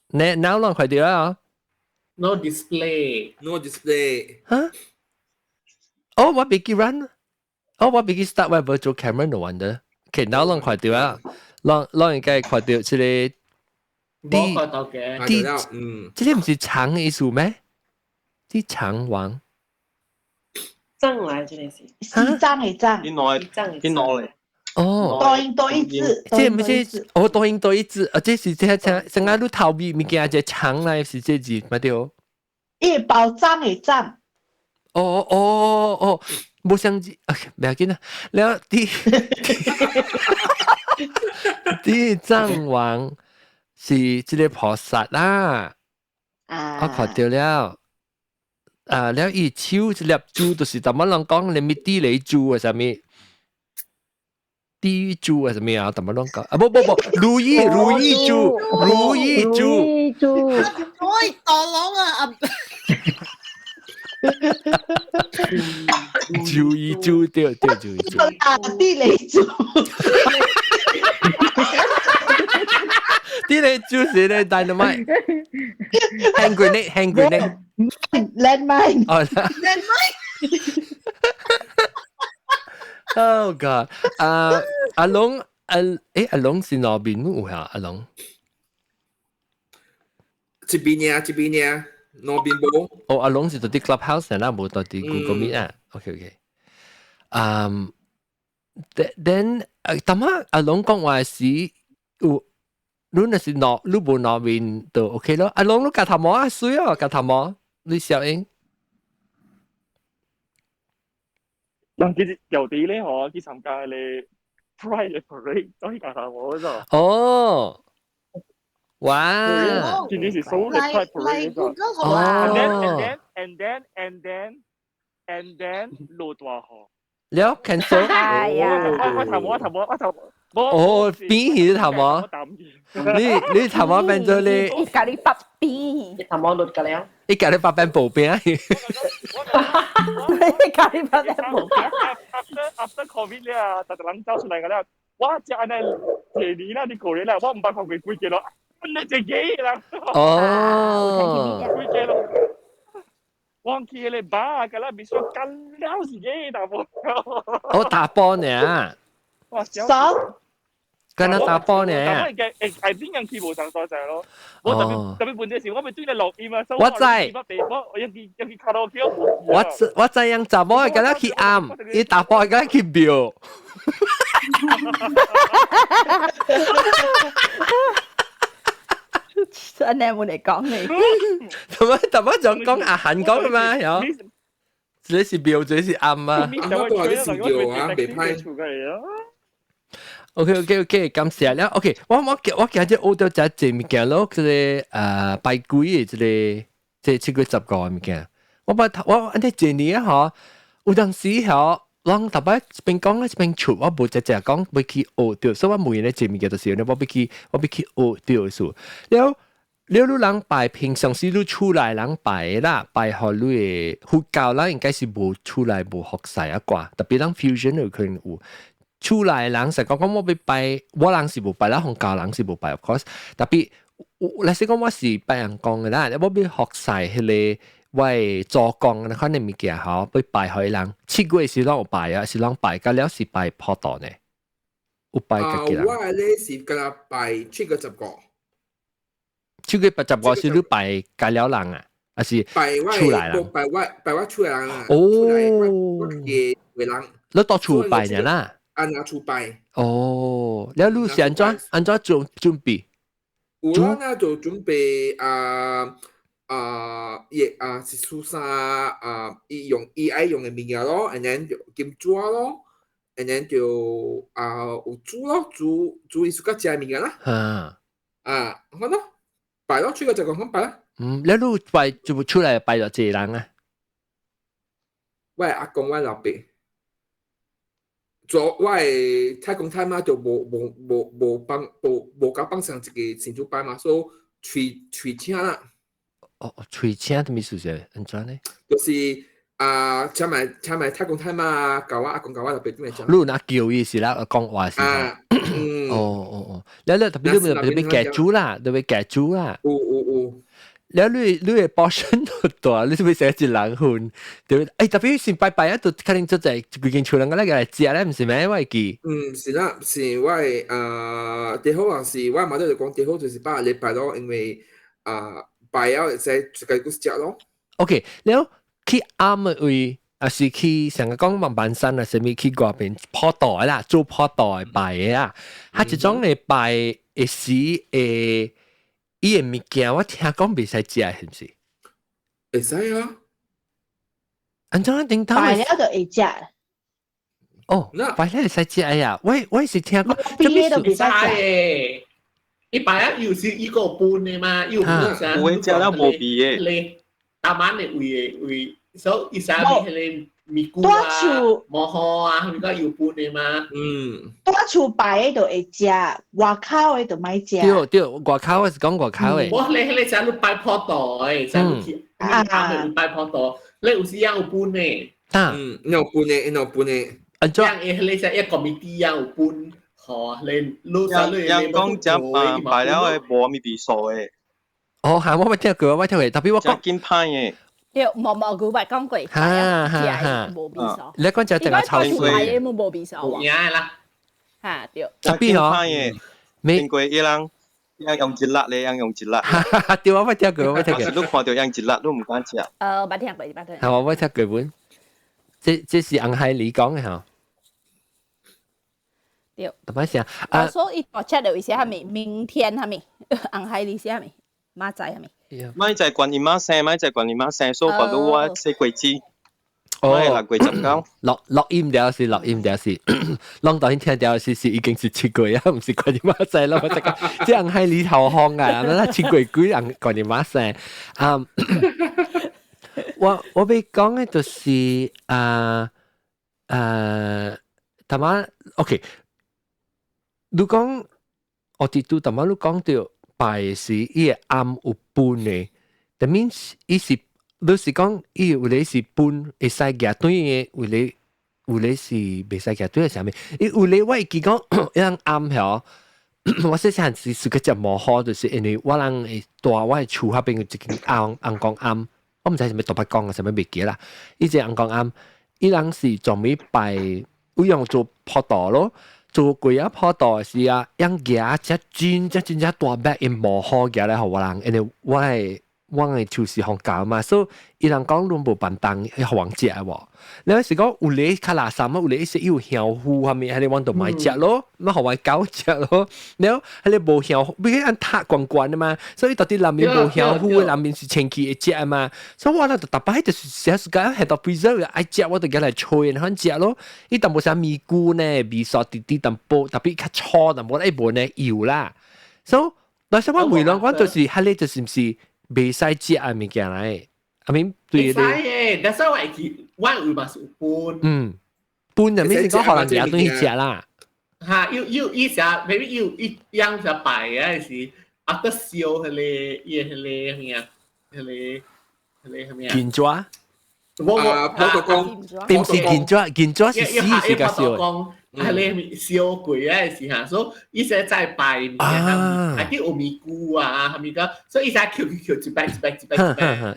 你 now 浪快啲啦。No display。嚇？哦，我俾佢 run。哦，我俾佢 start 我 virtual camera no wonder。其實 now 浪快啲啦，浪應該快啲，即係冇看到嘅。即係唔是長嘅意思咩？啲長王。藏嚟這裡是西藏嘅藏，邊來？哦，多一字，即係唔是哦，多一字，即是即係成日都逃避物件，即長嚟是這字咪對？一包裝嘅裝。哦，冇相機，唔要緊啦。แล้ว啲藏王是即個菩薩啦，我看到了。แล้วอีชิวจะเรียบจูตัวสิแต่มาลองก้องเลยมีตีเลยจูอะสามีตีจูอะสามีอ่ะแต่มาลองก้องบ่如意จูโอ้ยต่อร้องอ่ะ如意珠對如意珠地雷珠地雷珠是咧 dynamite hand grenade landmine oh god 阿龍阿龍是哪邊有嚇阿龍這邊呀哪邊冇哦阿龍是到啲 clubhouse 啦冇到啲 Google Meet 啊 OK then 但係阿龍講話是有你那是哪你冇哪邊都 OK 咯阿龍你夾頭毛啊水啊夾頭毛你小英嗱其實有啲咧嗬去參加咧 Pride Parade 都去夾頭毛嗰度哦哇！呢啲是數嚟 Pride Parade 嗰度。And then 路大河。แล้ว cancel 我頭毛。哦，邊起頭毛？你頭毛變咗你？一咖喱八邊，頭毛落㗎了。一咖喱八變薄邊啊！一咖喱八變薄邊。After COVID 咧，大家人走出嚟㗎啦，我只係呢年啦，啲過年啦，我唔把佢幾幾咯，你自己啦。哦。幾幾咯？忘記你把㗎啦，別說緊了自己大波。我打波呢。啥？跟他打波呢？但係嘅係邊人企無上所在咯？我特別半隻時，我咪追你落音啊！我知。我有啲卡拉 OK 我知樣查某係跟他去暗，伊打波係跟他去表。真係冇嚟講你。同埋就講阿韓講嘛，有。這是表，這是暗啊。我都係啲笑啊，未派。OK，感謝啦。OK，我今日學到一隻物件咯，即係拜鬼嘅即係7月10個物件。我安尼一年嗬，有陣時嗬，人特別一邊講咧，一邊出，我冇只講要去學到，所以我每日咧一物件就是我要去學到數。了你人拜平常時你出來人拜啦，拜學你嘅佛教啦，應該是冇出來冇學曬一掛，特別人 fusion 有可能有。出來人成講我要拜，我人是冇拜啦，佛教人是冇拜 of course。特別，你先講我是拜人講嘅啦，我要學晒迄個為做工嘅可能物件好，要拜開人。7月是啷有拜啊？是啷拜？甲了是拜普渡呢？有拜個幾人？我咧是跟他拜7月10個。7月10個是你拜甲了人啊？還是出來人？拜我出來人啊！哦，我嘅人。你到處拜人啦？按拿出拜哦，แล้วลูกเสียอันจ้า準備我那就準備是蘇沙愛用嘅物件咯 and then 就金珠咯 and then 就有豬咯豬伊สุก食物件啦好咯拜咯出個就講拜啦你都拜就出嚟拜咗幾人啊？我阿公我老爸，我太公太媽就冇甲幫上一個成就拜嘛，所以隨請啦。隨請係咩意思啫？安怎呢？就是請埋太公太媽教我阿公教我老爸點樣講？你那叫意思啦，講話是。แล้ว特別你被夾住啦，你被夾住啦。แล้ว你包身ตัว你會寫一人份，對特別先拜拜啊，都肯定就係佢見出人個咧嚟食咧，唔是咩？我記。是啦，是我最好還是我媽都就講最好就是把禮拜咯，因為拜了就自己個食咯。OK，แล้ว去啱嘅位。啊是去成日講萬板山啊，甚至去嗰邊破袋啦，做破袋拜嘅啊，佢一種嚟拜嘅時伊嘅物件，我聽講袂使食，係唔是？會使啊！安怎頂頭拜了就會食。哦，拜了會使食呀！我是聽講，畢業都袂使食。你拜了有時一個半嘅嘛，有半啥？有嘅食了無味嘅。你大晚嘅為。所以伊啥物迄個米菇啊、毛菇啊，佢個有半嘅嘛。多厝拜嘅就會食，外口嘅就咪食。對，外口我是講外口嘅。我你使你拜破袋，使你去啱嘅拜破袋，你有時有半嘅。有半嘅，有半嘅。樣誒，你使一個米啲有半，嗬，你攞晒你。人講只拜了嘅無咪味素嘅。係我聽過，特別我講見派嘅。對，毛菇白講過，係冇味素。你講就淨係臭水，係冇味素。嘢啦，嚇對。特別嗬，見過一人用一辣咧，用一辣。對，我聽過。你看到用一辣都唔敢食。冇聽過，冇聽。係我聽過本，這是紅海你講嘅嚇。對。怎麼想？所以我 check 到一下係咪明天係咪紅海你係咪馬仔係咪？咪就係觀音媽生，咪就係觀音媽生，所以覺得我四季節，咪係六月19。錄音條是，錄到聽條是已經是七季啊，唔是觀音媽生啦，我即係即係喺你頭殼啊，咁七季幾人觀音媽生我俾講嘅就是頭晚 OK， 你講我哋都頭晚你講到。拜是伊個暗有半嘅 ，that means 伊是，你是講伊有咧是半會使夾對嘅，有咧是袂使夾對係啥物？伊有咧我記講一樣暗條，我細細陣時個只無好，就是因為我人會大我係厝下邊有一間紅光暗，我唔知係咩大伯講嘅，啥物袂記啦。伊隻紅光暗，伊人是專門拜，有用做破道咯。做鬼啊破袋是啊，樣嘢真大筆，因無好嘢咧，互我人，因為我係就是學教嘛，所以伊人講攏無辦當，互人食喎。你有時講有咧較垃圾啊，有咧有香菇係咪？係你揾到買食咯，乜互我狗食咯。然後係你無香菇，比如按塔罐罐啊嘛，所以到底內面無香菇嘅內面是前期嘅食啊嘛。所以我咧就特別就是寫時間係到 preserve 愛食，我就叫嚟吹然後食咯。伊淡薄啥米菇呢，味素啲淡薄，特別較粗淡薄一半呢油啦。所以但係我每兩個就是係你就是唔是袂使食啊物件嚟。I mean 對咧。係嘅，但係我會嘛是有半。半就咩？講可能有東西食啦。嚇，要伊食 ，maybe 要一樣食白嘅是阿得燒迄個咩？金爪。我講點是金爪是死是個燒。係你燒鬼啊是嚇，所以伊些在拜面係啲有米菇啊，係咪個？所以伊些扣一擺，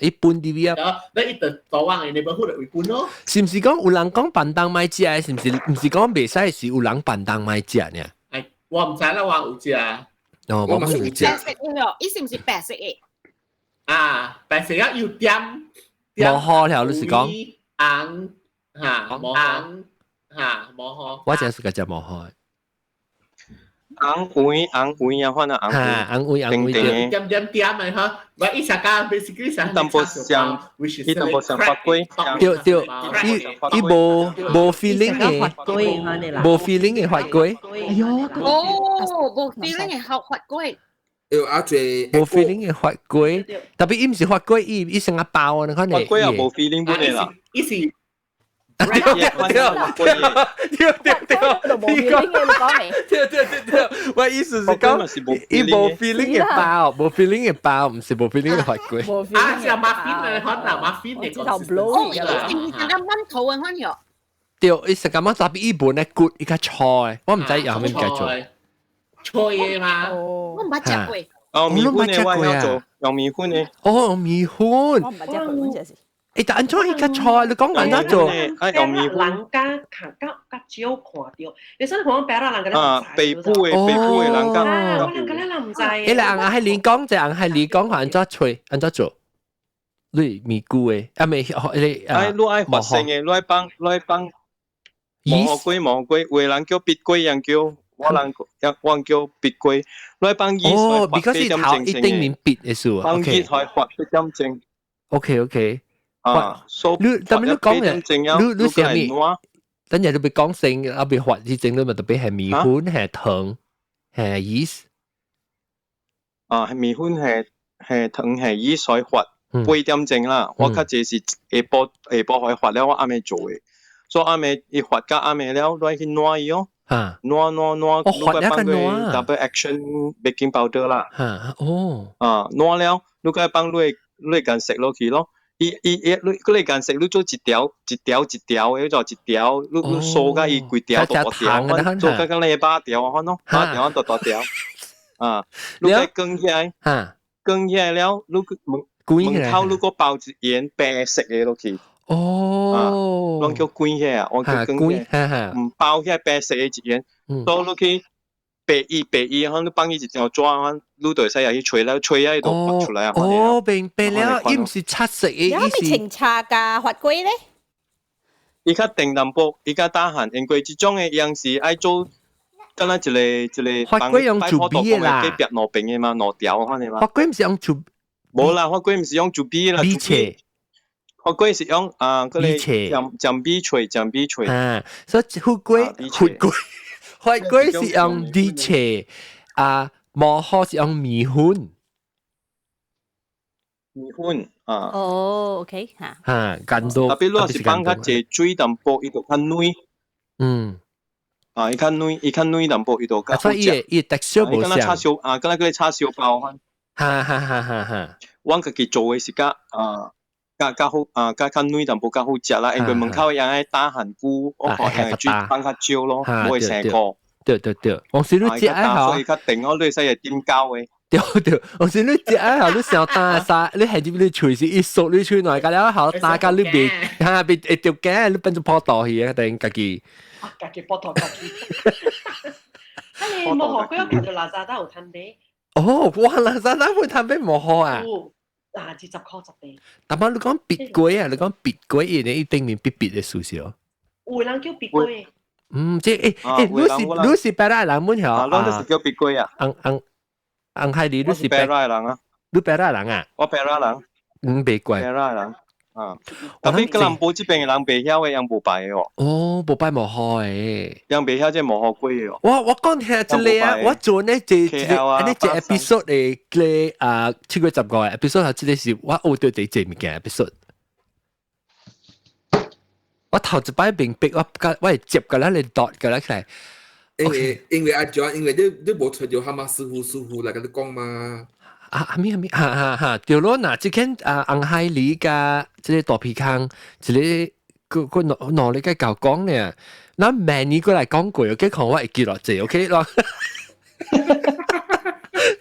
一般啲啲啊。你一直早晚嘅你冇可能會搬咯。是唔是講有人講便當買食？是唔是？唔是講袂使是有人便當買食呢？係我唔知啦，我有食啊。哦，我冇食。白色嘅，伊是唔是白色嘅？啊，白色啊要點。冇好條，你是講。紅嚇，冇紅。嚇，冇好。我真係個只冇好。紅梅啊，換啊紅梅，點咪嚇，我一下間 basically 係淡薄像法龜，伊無 feeling 嘅，無 feeling 嘅法龜。哦，無 feeling 嘅法龜。冇 feeling 嘅發粿，特別伊唔是發粿，伊成個包啊，你看你。發粿又冇 feeling 本嚟啦。伊是。對，我意思是講，伊冇 feeling 嘅包，冇 feeling 嘅包，唔是冇 feeling 嘅發粿。啊，是馬芬嘅，可能馬芬嘅個。哦，伊成個饅頭啊，看咗。對，伊成個饅頭比伊本嚟骨伊較粗嘅，我唔知有冇人做。粗嘢嘛？我唔捌食過。哦，米粉嘅我有做，用米粉嘅。哦，米粉。我唔捌食過，真係。誒，但安怎伊較粗？你講安怎做？用米粉。人家看較少看到，你想看白啦，人家啊，北部嘅人家，我人家咧唔知。誒，你硬係你講就硬係你講，安怎吹，安怎做？你咪菇嘅，啊未？你你愛發聲嘅，你愛幫。毛粿，有人叫別粿，人叫。我人叫別粿，來幫伊哦，because 頭一定面別嘅數啊。幫伊來發別點正。OK。啊，你特別你講嘅，你寫咩？等陣你別講性，我別發啲整，你咪特別係米粉、係糖、係 yeast。啊，米粉係糖係 yeast 來發8點正啦。我較濟是下晡可以發了，我啱未做嘅，所以啱未一發加啱未了，來去攞伊哦。挪，你可以幫佢 double action baking powder 啦。挪了，你可以幫你間食落去咯。你間食你做一條嘅，做一條，你數加伊幾條大條，做剛剛你8條啊，咯，8條大條。啊，你可以捲起來，了，你門口你個包一鹽白色嘅落去。哦，我叫捲起啊，我叫捲起，唔包起白色嘅一樣，到落去白衣，可能幫伊一條抓，你對使入去吹啦，吹喺度拔出來啊。哦，明白了，伊唔是七色嘅，有咩清茶㗎發粿咧？伊較定淡薄，伊較打閒，因為這種嘅樣是愛做，敢若一個發粿用做邊啦？嘅別攞餅嘅嘛，攞條看你嘛。發粿唔是用做，冇啦，發粿唔是用做邊啦，發粿是用嗰啲醬米脆。啊，所以發粿是用米脆，啊，磨好是用米粉。啊。哦 ，OK 嚇。緊到。特別如果是放較濟水淡薄，伊就較軟。啊，伊較軟淡薄，伊就較好食。伊texture冇像。叉燒啊，敢若嗰啲叉燒包。我家己做嘅是較好較軟淡薄較好食啦，因為門口有喺打韓菇，我可能煮放較少咯，冇會成個。對，我是你食啊，所以較定我你使係點膠嘅。對，我是你食啊，你想打啥？你係點？你隨時一熟，你吹來，隔了好打個你別，別一條頸，你變做破豆去啊！等家己。家己破豆家己。你冇學過叫做垃圾都有攤俾。哦，哇！垃圾都會攤俾冇學啊！20塊10地。但係你講別粿啊，你講別粿，你一定面別嘅事實哦。有人叫別粿。即係你是白拉人本曉。我都是叫別粿啊。紅海里你是白拉人啊？你白拉人啊？我白拉人。別粿。白拉人。啊！特別吉隆坡這邊嘅人袂曉嘅，人無拜嘅哦。哦，無拜無好誒。人袂曉即無好粿嘅哦。我講聽一個啊，我做呢隻 episode 嘅7月10個 episode 即係是我學到第一隻物件 episode。我頭一擺明逼我係接㗎啦，你度㗎啦嚟。因為阿 John， 因為你冇除掉哈嘛師傅嚟跟你講嘛。對咯，嗱，即間紅海里嘅即係大皮坑，即係個攞你嘅教講咧，嗱明年過嚟講過，我講我會記落嚟 ，OK 咯。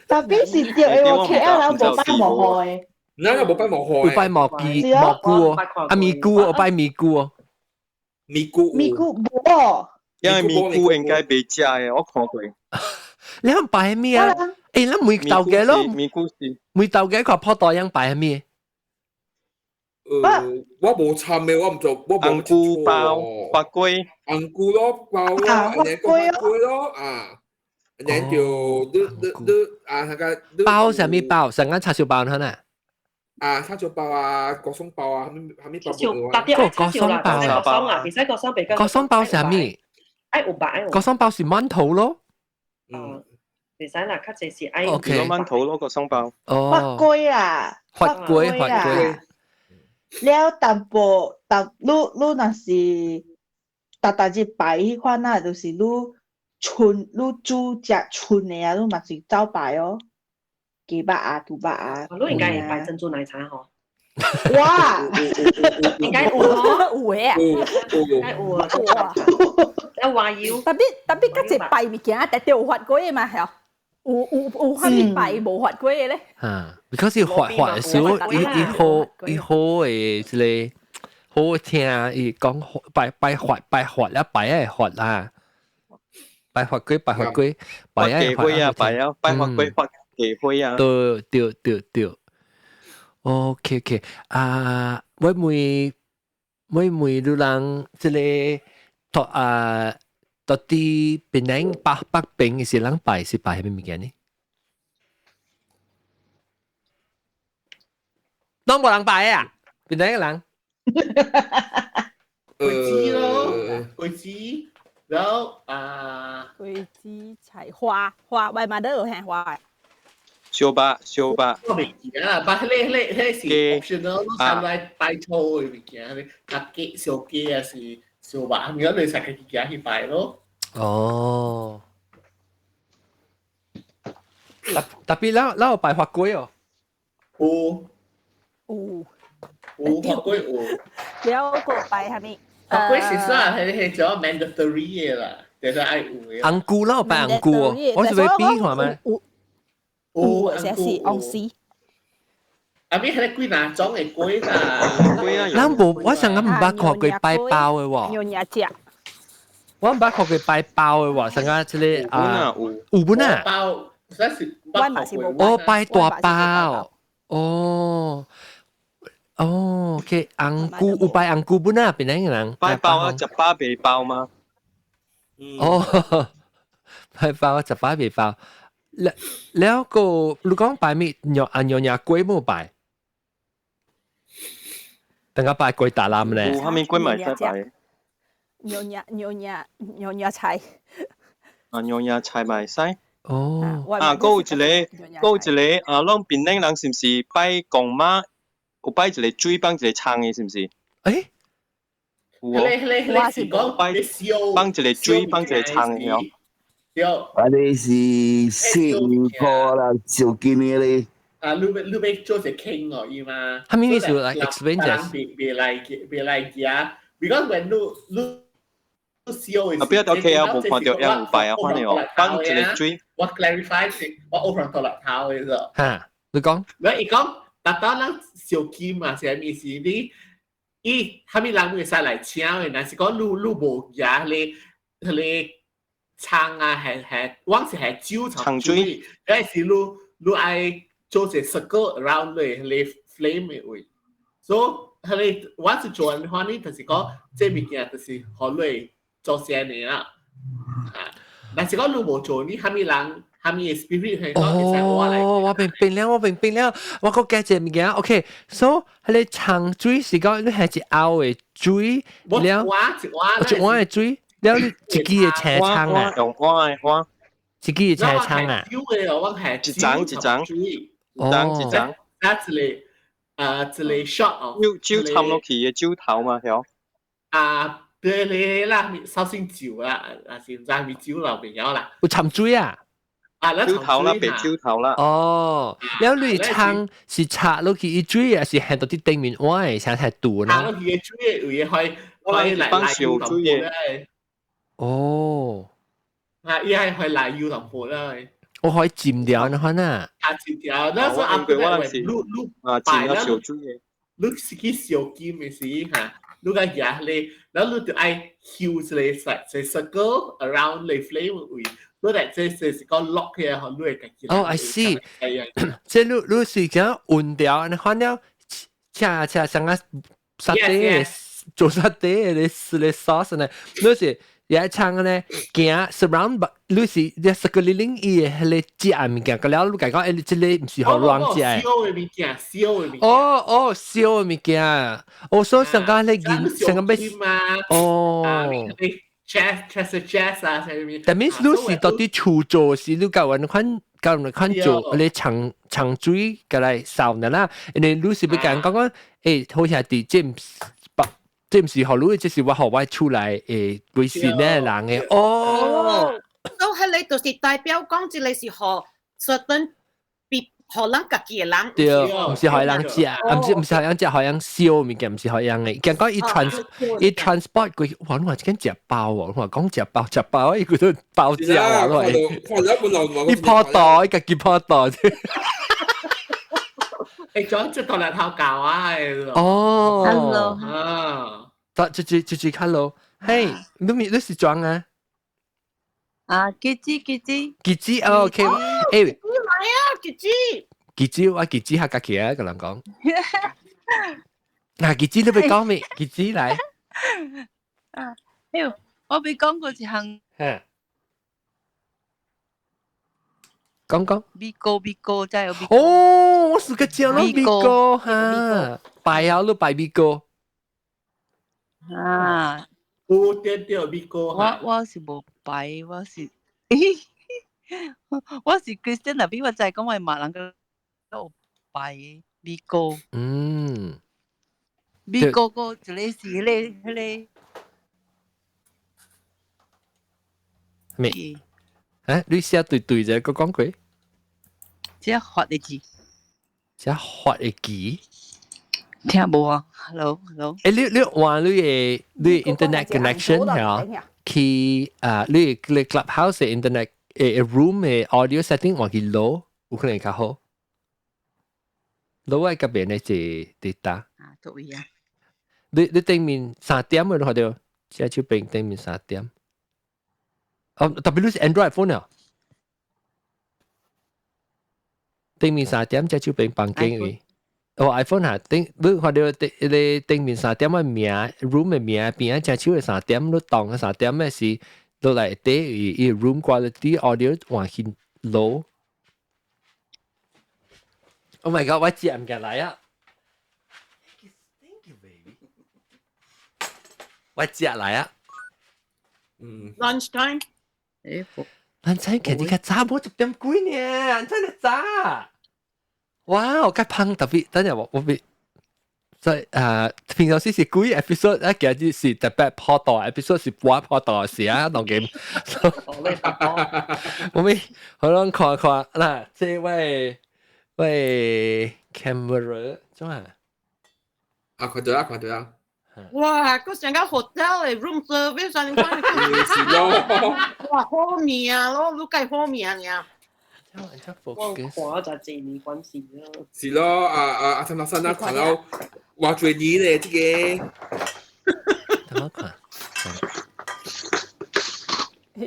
特別是掉我 KL 人冇拜莫開，嗱冇拜莫開，冇拜莫菇哦，啊米菇，我拜米菇哦，米菇冇，因為米菇應該未食嘅，我看過。你響拜咩啊？誒，你每豆嘅咯，每豆嘅個破袋樣擺係咩？我冇參嘅，我唔做，我冇菇包、發粿、紅菇咯，包咯，人個發粿咯，人就你包係咩包？成間叉燒包可能？叉燒包啊，國鬆包啊，係咩包？國鬆包係咩？國鬆包是饅頭咯。袂使啦，較濟是愛攞饅頭攞個鬆包。發龜啊，發龜啊，了淡薄，你若是大隻擺迄款啊，就是你煮只春的啊，你嘛是走擺哦，雞肉啊、豬肉啊。你應該會擺珍珠奶茶吼。哇，應該有吼，有誒啊，應該有啊，有花油。特別嗰隻擺物件，特別有發龜嘛係啊。有蝦米擺無發龜嘅咧？because 要發嘅時候，伊好誒，即係好聽，伊講擺發啦，擺係發啦，擺發龜，擺係發啊，擺啊，擺發龜發雞灰啊，對。OK， 啊，每你人即係到底邊人北邊是人擺是擺咩物件呢？當冇人擺啊，邊人個人？桂枝咯，桂枝，然後桂枝菜花，外嘛都有係花。燒巴，我未記啊，但係你是 optional， 你上來擺錯嘅物件，你夾雞燒雞啊是燒肉，咁樣你食嘅嘢去擺咯。哦，特別啦，有擺發龜哦。有發龜有。แล้วก็ไป係咪？發龜是啥？係做 mandatory 嘅啦，就是愛有嘅。紅菇啦，有擺紅菇哦，我是會比係咪？有些是紅絲。啊！咪係幾哪種嘅龜啦？龜啊！咱無，我上個唔捌看過擺包嘅喎。有廿隻。我唔捌看過擺包嘅喎，上個即係有本啊。包，嗰是哦，擺大包。哦。OK， 紅菇有擺紅菇本啊，邊個人？擺包啊，就巴皮包嗎？哦，擺包就巴皮包。แล้วก็ลูกก้องไปมีอันยองยากล้วยมู่ไปตั้งแต่ไปกล้วยตาลามเลย他们กล้วยใหม่在ไปยองยาไช่ยองยาไช่ใหม่ใช่ก็有一個ลอง邊啲人是唔是擺公媽有擺一個水幫一個蔥嘅是唔是？誒，我是講擺幫一個水幫一個蔥嘅哦。我哋是燒過啦，燒見嘅咧。你俾做隻 king 哦，依嘛。他明明是 like explain this。別嚟嘅 ，because when 你燒嘅。不要到 K 啊，冇看到有擺啊，反正哦，幫一個水。我 clarify 先，我 open 到嚟頭嘅啫。嚇，你講？你講，但當然燒金嘛，係咪是你？他們人會使嚟請嘅，但是講你冇嘢，你。撐啊，係，往時係招長水，嗰時你愛做隻 circle around 你 flame 嘅位，所以你我是做嘅話呢，就是講這物件就是好累做些年啦，但是講你冇做呢，係咪人係咪 spirit 係講其實我嚟？我明了，我個解釋物件 ，OK，so 係你長水是講你係一拗嘅水，了，一碗嘅水。แล้ว自己嘅車窗啊，用我自己嘅車窗啊，一張，一張，一個 shot 哦，招插落去嘅招頭嘛，係啊，對你啦，首先照啦，現在咪照落邊有啦，有沉水啊，招頭啦，被招頭啦，哦，แล้ว你窗是插落去一水啊，是行到啲地面碗嘅，成係斷啦，插落去嘅水有嘢可以嚟燒同盤。哦，依係去嚟要同盤啦，我可以佔掉那款啊，佔掉，那時候啱佢係佔咗小豬嘢，你自己小金嘅事嚇，你個嘢你，然後你就愛 use 你實 circle around 你 flame 位，你嚟即係個 lock 嘅，你係自己。哦 ，I see， 即係你是講換掉，你看了，恰像個沙爹，做沙爹你是你 sauce 呢，你是。也唱咧，行 surround， 你是你十個零零伊係你食物件，個了你講誒，即個唔是好亂食誒。燒嘅物件，燒嘅物件。哦，燒嘅物件，我所以上個你見上個咩？哦， jazz 啊，係咪？但係你是到底處做是你教人看做你長水過來掃的啦，因為你是要講講誒，好兄弟，這唔是學你，這是我學我出來誒，為是呢人嘅哦。都係你就是代表講，即你是學certain學人家己嘅人，對，唔是學人食，唔是學人食，學人燒物件，唔是學人嘅。講伊 transport 過去，哇！你話緊食包喎，你話講食包，伊佢都包膠啊，你話伊破袋，家己破袋。誒，仲出到嚟偷教啊！哦 ，hello， 得，就 hello， 嘿，你是裝啊？啊，傑子，OK， 誒，嚟啊，傑子，我傑子客家嘅啊，個人講。嗱，傑子你咪講咩？傑子嚟。啊，我俾講過一項。講。Bigo，真係有 Bigo。哦，我是個叫咯 Bigo 哈，拜啊咯拜 Bigo。啊。有點 Bigo。我是冇拜，我是 Christian 啊，比我就係講我係馬人嘅都拜 Bigo。Bigo 個就你是你。咩？啊，你寫對啫，個講句。即係學你字。即係學你字。聽冇啊 ？Hello。誒，你話你 internet connection 係啊？佢你 clubhouse 嘅 internet room 嘅 audio setting 話佢 low， 有可能較好。low 喺嗰邊咧就 data。啊，對呀。你對面3點嘅話就即係就變對面3點。特別你是 Android phone 啊？對面3點即係就變房間嘅。iPhone 啊，你話你對面3點嘅名 room 嘅名邊即係就係3點，你當嘅3點嘅是你嚟啲伊 room quality audio 換去 low。Oh my god！ 我接唔入嚟啊！我接嚟啊！Lunch time。lunch time 其實早冇10點幾呢，真係早。哇！我嘅胖特別，等陣我俾即係平常時是幾 episode 啊？其實是特別破到 episode 是半破到時啊，當game。我咪好啦，看嗱，這位 camera 做咩？啊，看到啊！哇！嗰成間 hotel 嚟 room service 啊，你講係咯，哇，好面啊，咯，都計好面呀。我看就這你關係咯。是咯，阿陳老師啊，看到話最你咧，這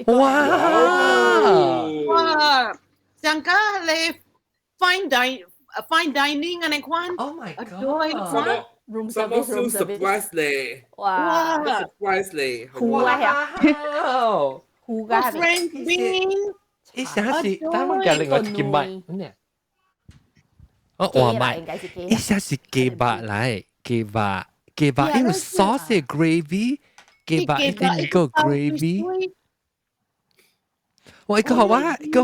個。哇！上家你 fine dining 啊，你看。Oh my god！ room service 咧，哇 surprise 咧，哇！French bean。一下是，但我隔另外一件麥，我話麥，一下是雞巴嚟，雞巴，因為 sauce 係 gravy， 雞巴一定一個 gravy。我一個好玩，特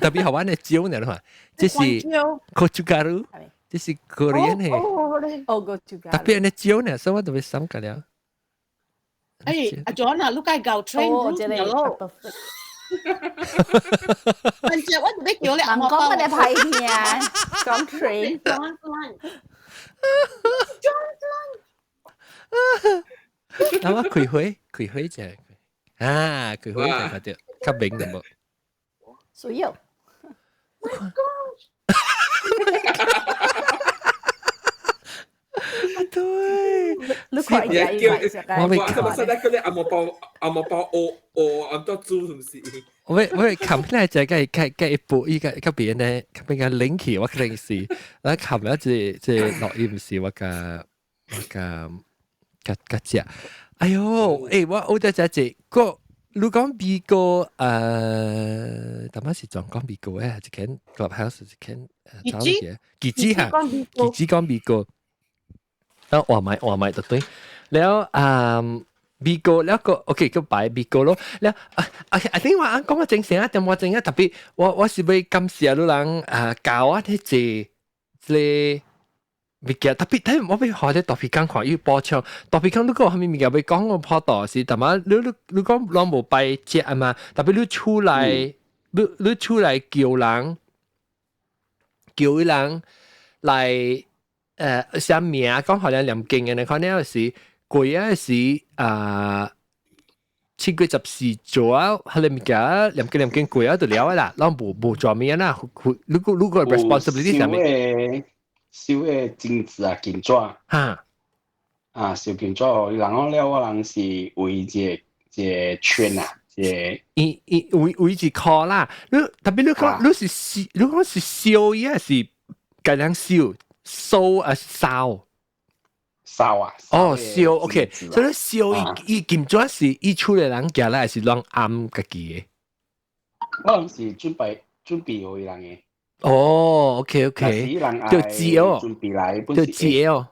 別好玩嘅椒呢，話，這是 gochugaru， 這是 Korean 嘅，特別嘅椒呢，所以我特別想㗎了。誒，阿 John 啊，你該搞 train route 咯。人家我哋叫你人講乜嘢牌嘢？講 train。咁啊，開會啫，啊，開會就發到，較明就冇。需要。對，你快啲叫我咪咁實在嗰啲阿毛包按多豬同事。我琴日就計一部依個邊咧，邊個 link 我認識，我琴日即錄音時我個只，哎呦，我得只個，你講 Bigo 點解是講 Bigo 咧？一間 clubhouse 一間找嘢，傑子講 Bigo。話買就對，แล้ว Bigo แล้วก็โอเคก็ไป Bigo 咯แล้วI think ว่า講個正常啊，點話正啊？特別我是要感謝你人教我啲字，你物件特別睇我俾學啲特別講看要播唱，特別講如果係咪物件要講個破道是，但係你講攞無拜節啊嘛，特別你出來你出來叫人嚟寫名講好像念經嘅，你看呢時。貴啊是7月14做啊，係你咪嘅念經貴啊就了啦，咱無做咩啦，如果 responsibility 上面，燒嘅金子啊金紙嚇燒金紙，然後了我人是圍一個圈啊，圍一箍啦，你特別你講是燒嘢是計量燒收啊燒。燒啊！燒 ，OK， 所以燒伊金磚是伊出嚟人行來，還是啷暗家己嘅？我是準備互伊人嘅。OK， 就紙哦，就紙哦，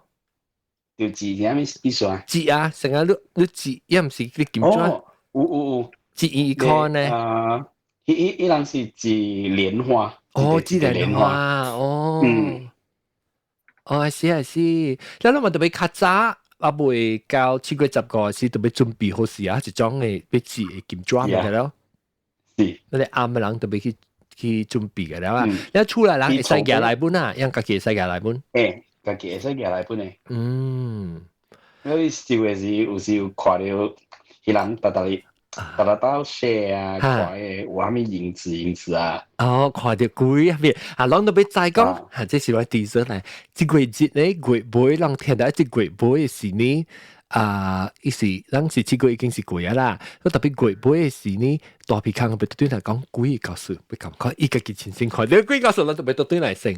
就紙，啥物意思啊？紙啊，成日你紙，也唔是你金磚。有。紙一箍呢？伊人是紙蓮花。紙蓮花，I see，แล้วเรา特別較早啊，未到7月10個時，特別準備好時啊，一種嘅要紙嘅金磚嘅咯。是，你啱嘅人特別去準備嘅啦。你出來人會使夾來本啊，讓家己會使夾來本。家己會使夾來本嘅。你燒嘅時有時有看到迄人到 share 啊，看誒有啥物影子啊。看到鬼啊邊啊，人都別再講，這是我第一次嚟。這個節呢，月尾人聽到這個月尾嘅時呢，伊是人是這個已經是鬼啊啦。特別月尾嘅時呢，大皮康別對嚟講鬼告訴，別咁講，伊家己親身看到鬼告訴，人特別對嚟成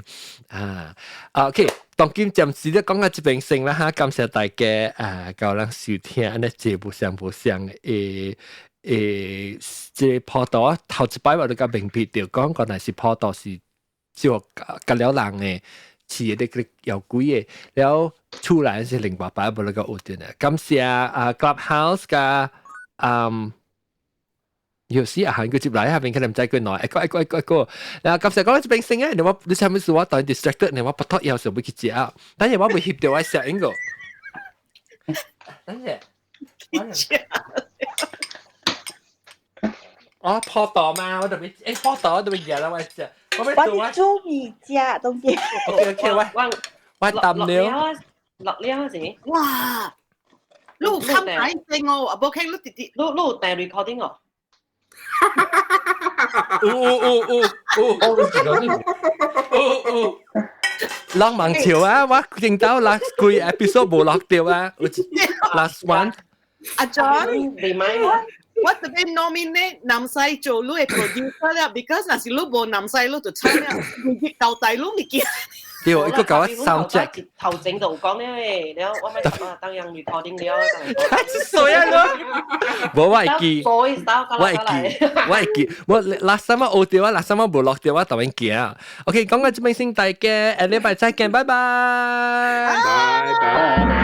OK。當今暫時咧講下這邊先啦嚇，感謝大家夠人收聽呢節目上即破道頭一擺我哋個名片就講個係是破道是做隔了人嘅，似啲有鬼嘅，แล้ว出來是另外擺冇那個學點嘅。感謝Clubhouse 嘅有時佢接嚟下邊可能唔知佢耐，一個。嗱，感謝講這邊先啊，你係咪我當 distracted，你我不拖有時候會去接啊，等陣我會協調我小英個，等陣。破道嘛，我特別破道我特別熱啦，我食，我要做啊。做米家東西。OK， 我抌了。落了先。哇！你有看大聲哦，冇聽你啲，你有帶 recording 哦。落網潮啊！我見到last 幾 episode 冇落掉啊 ，last one。阿 John，我特別 nominate 南西做你嘅 producer 啦 ，because 那是你冇南西你就差啦，你到大你未見。對，一個搞 sound check。頭前就講咧，你我咪當人 recording 了。所以咯，冇我係記，我係記，我 last time 我掉啊 ，last time 冇落掉啊，當然記啊。OK，講緊這邊先大家，下禮拜再見，拜拜。拜拜。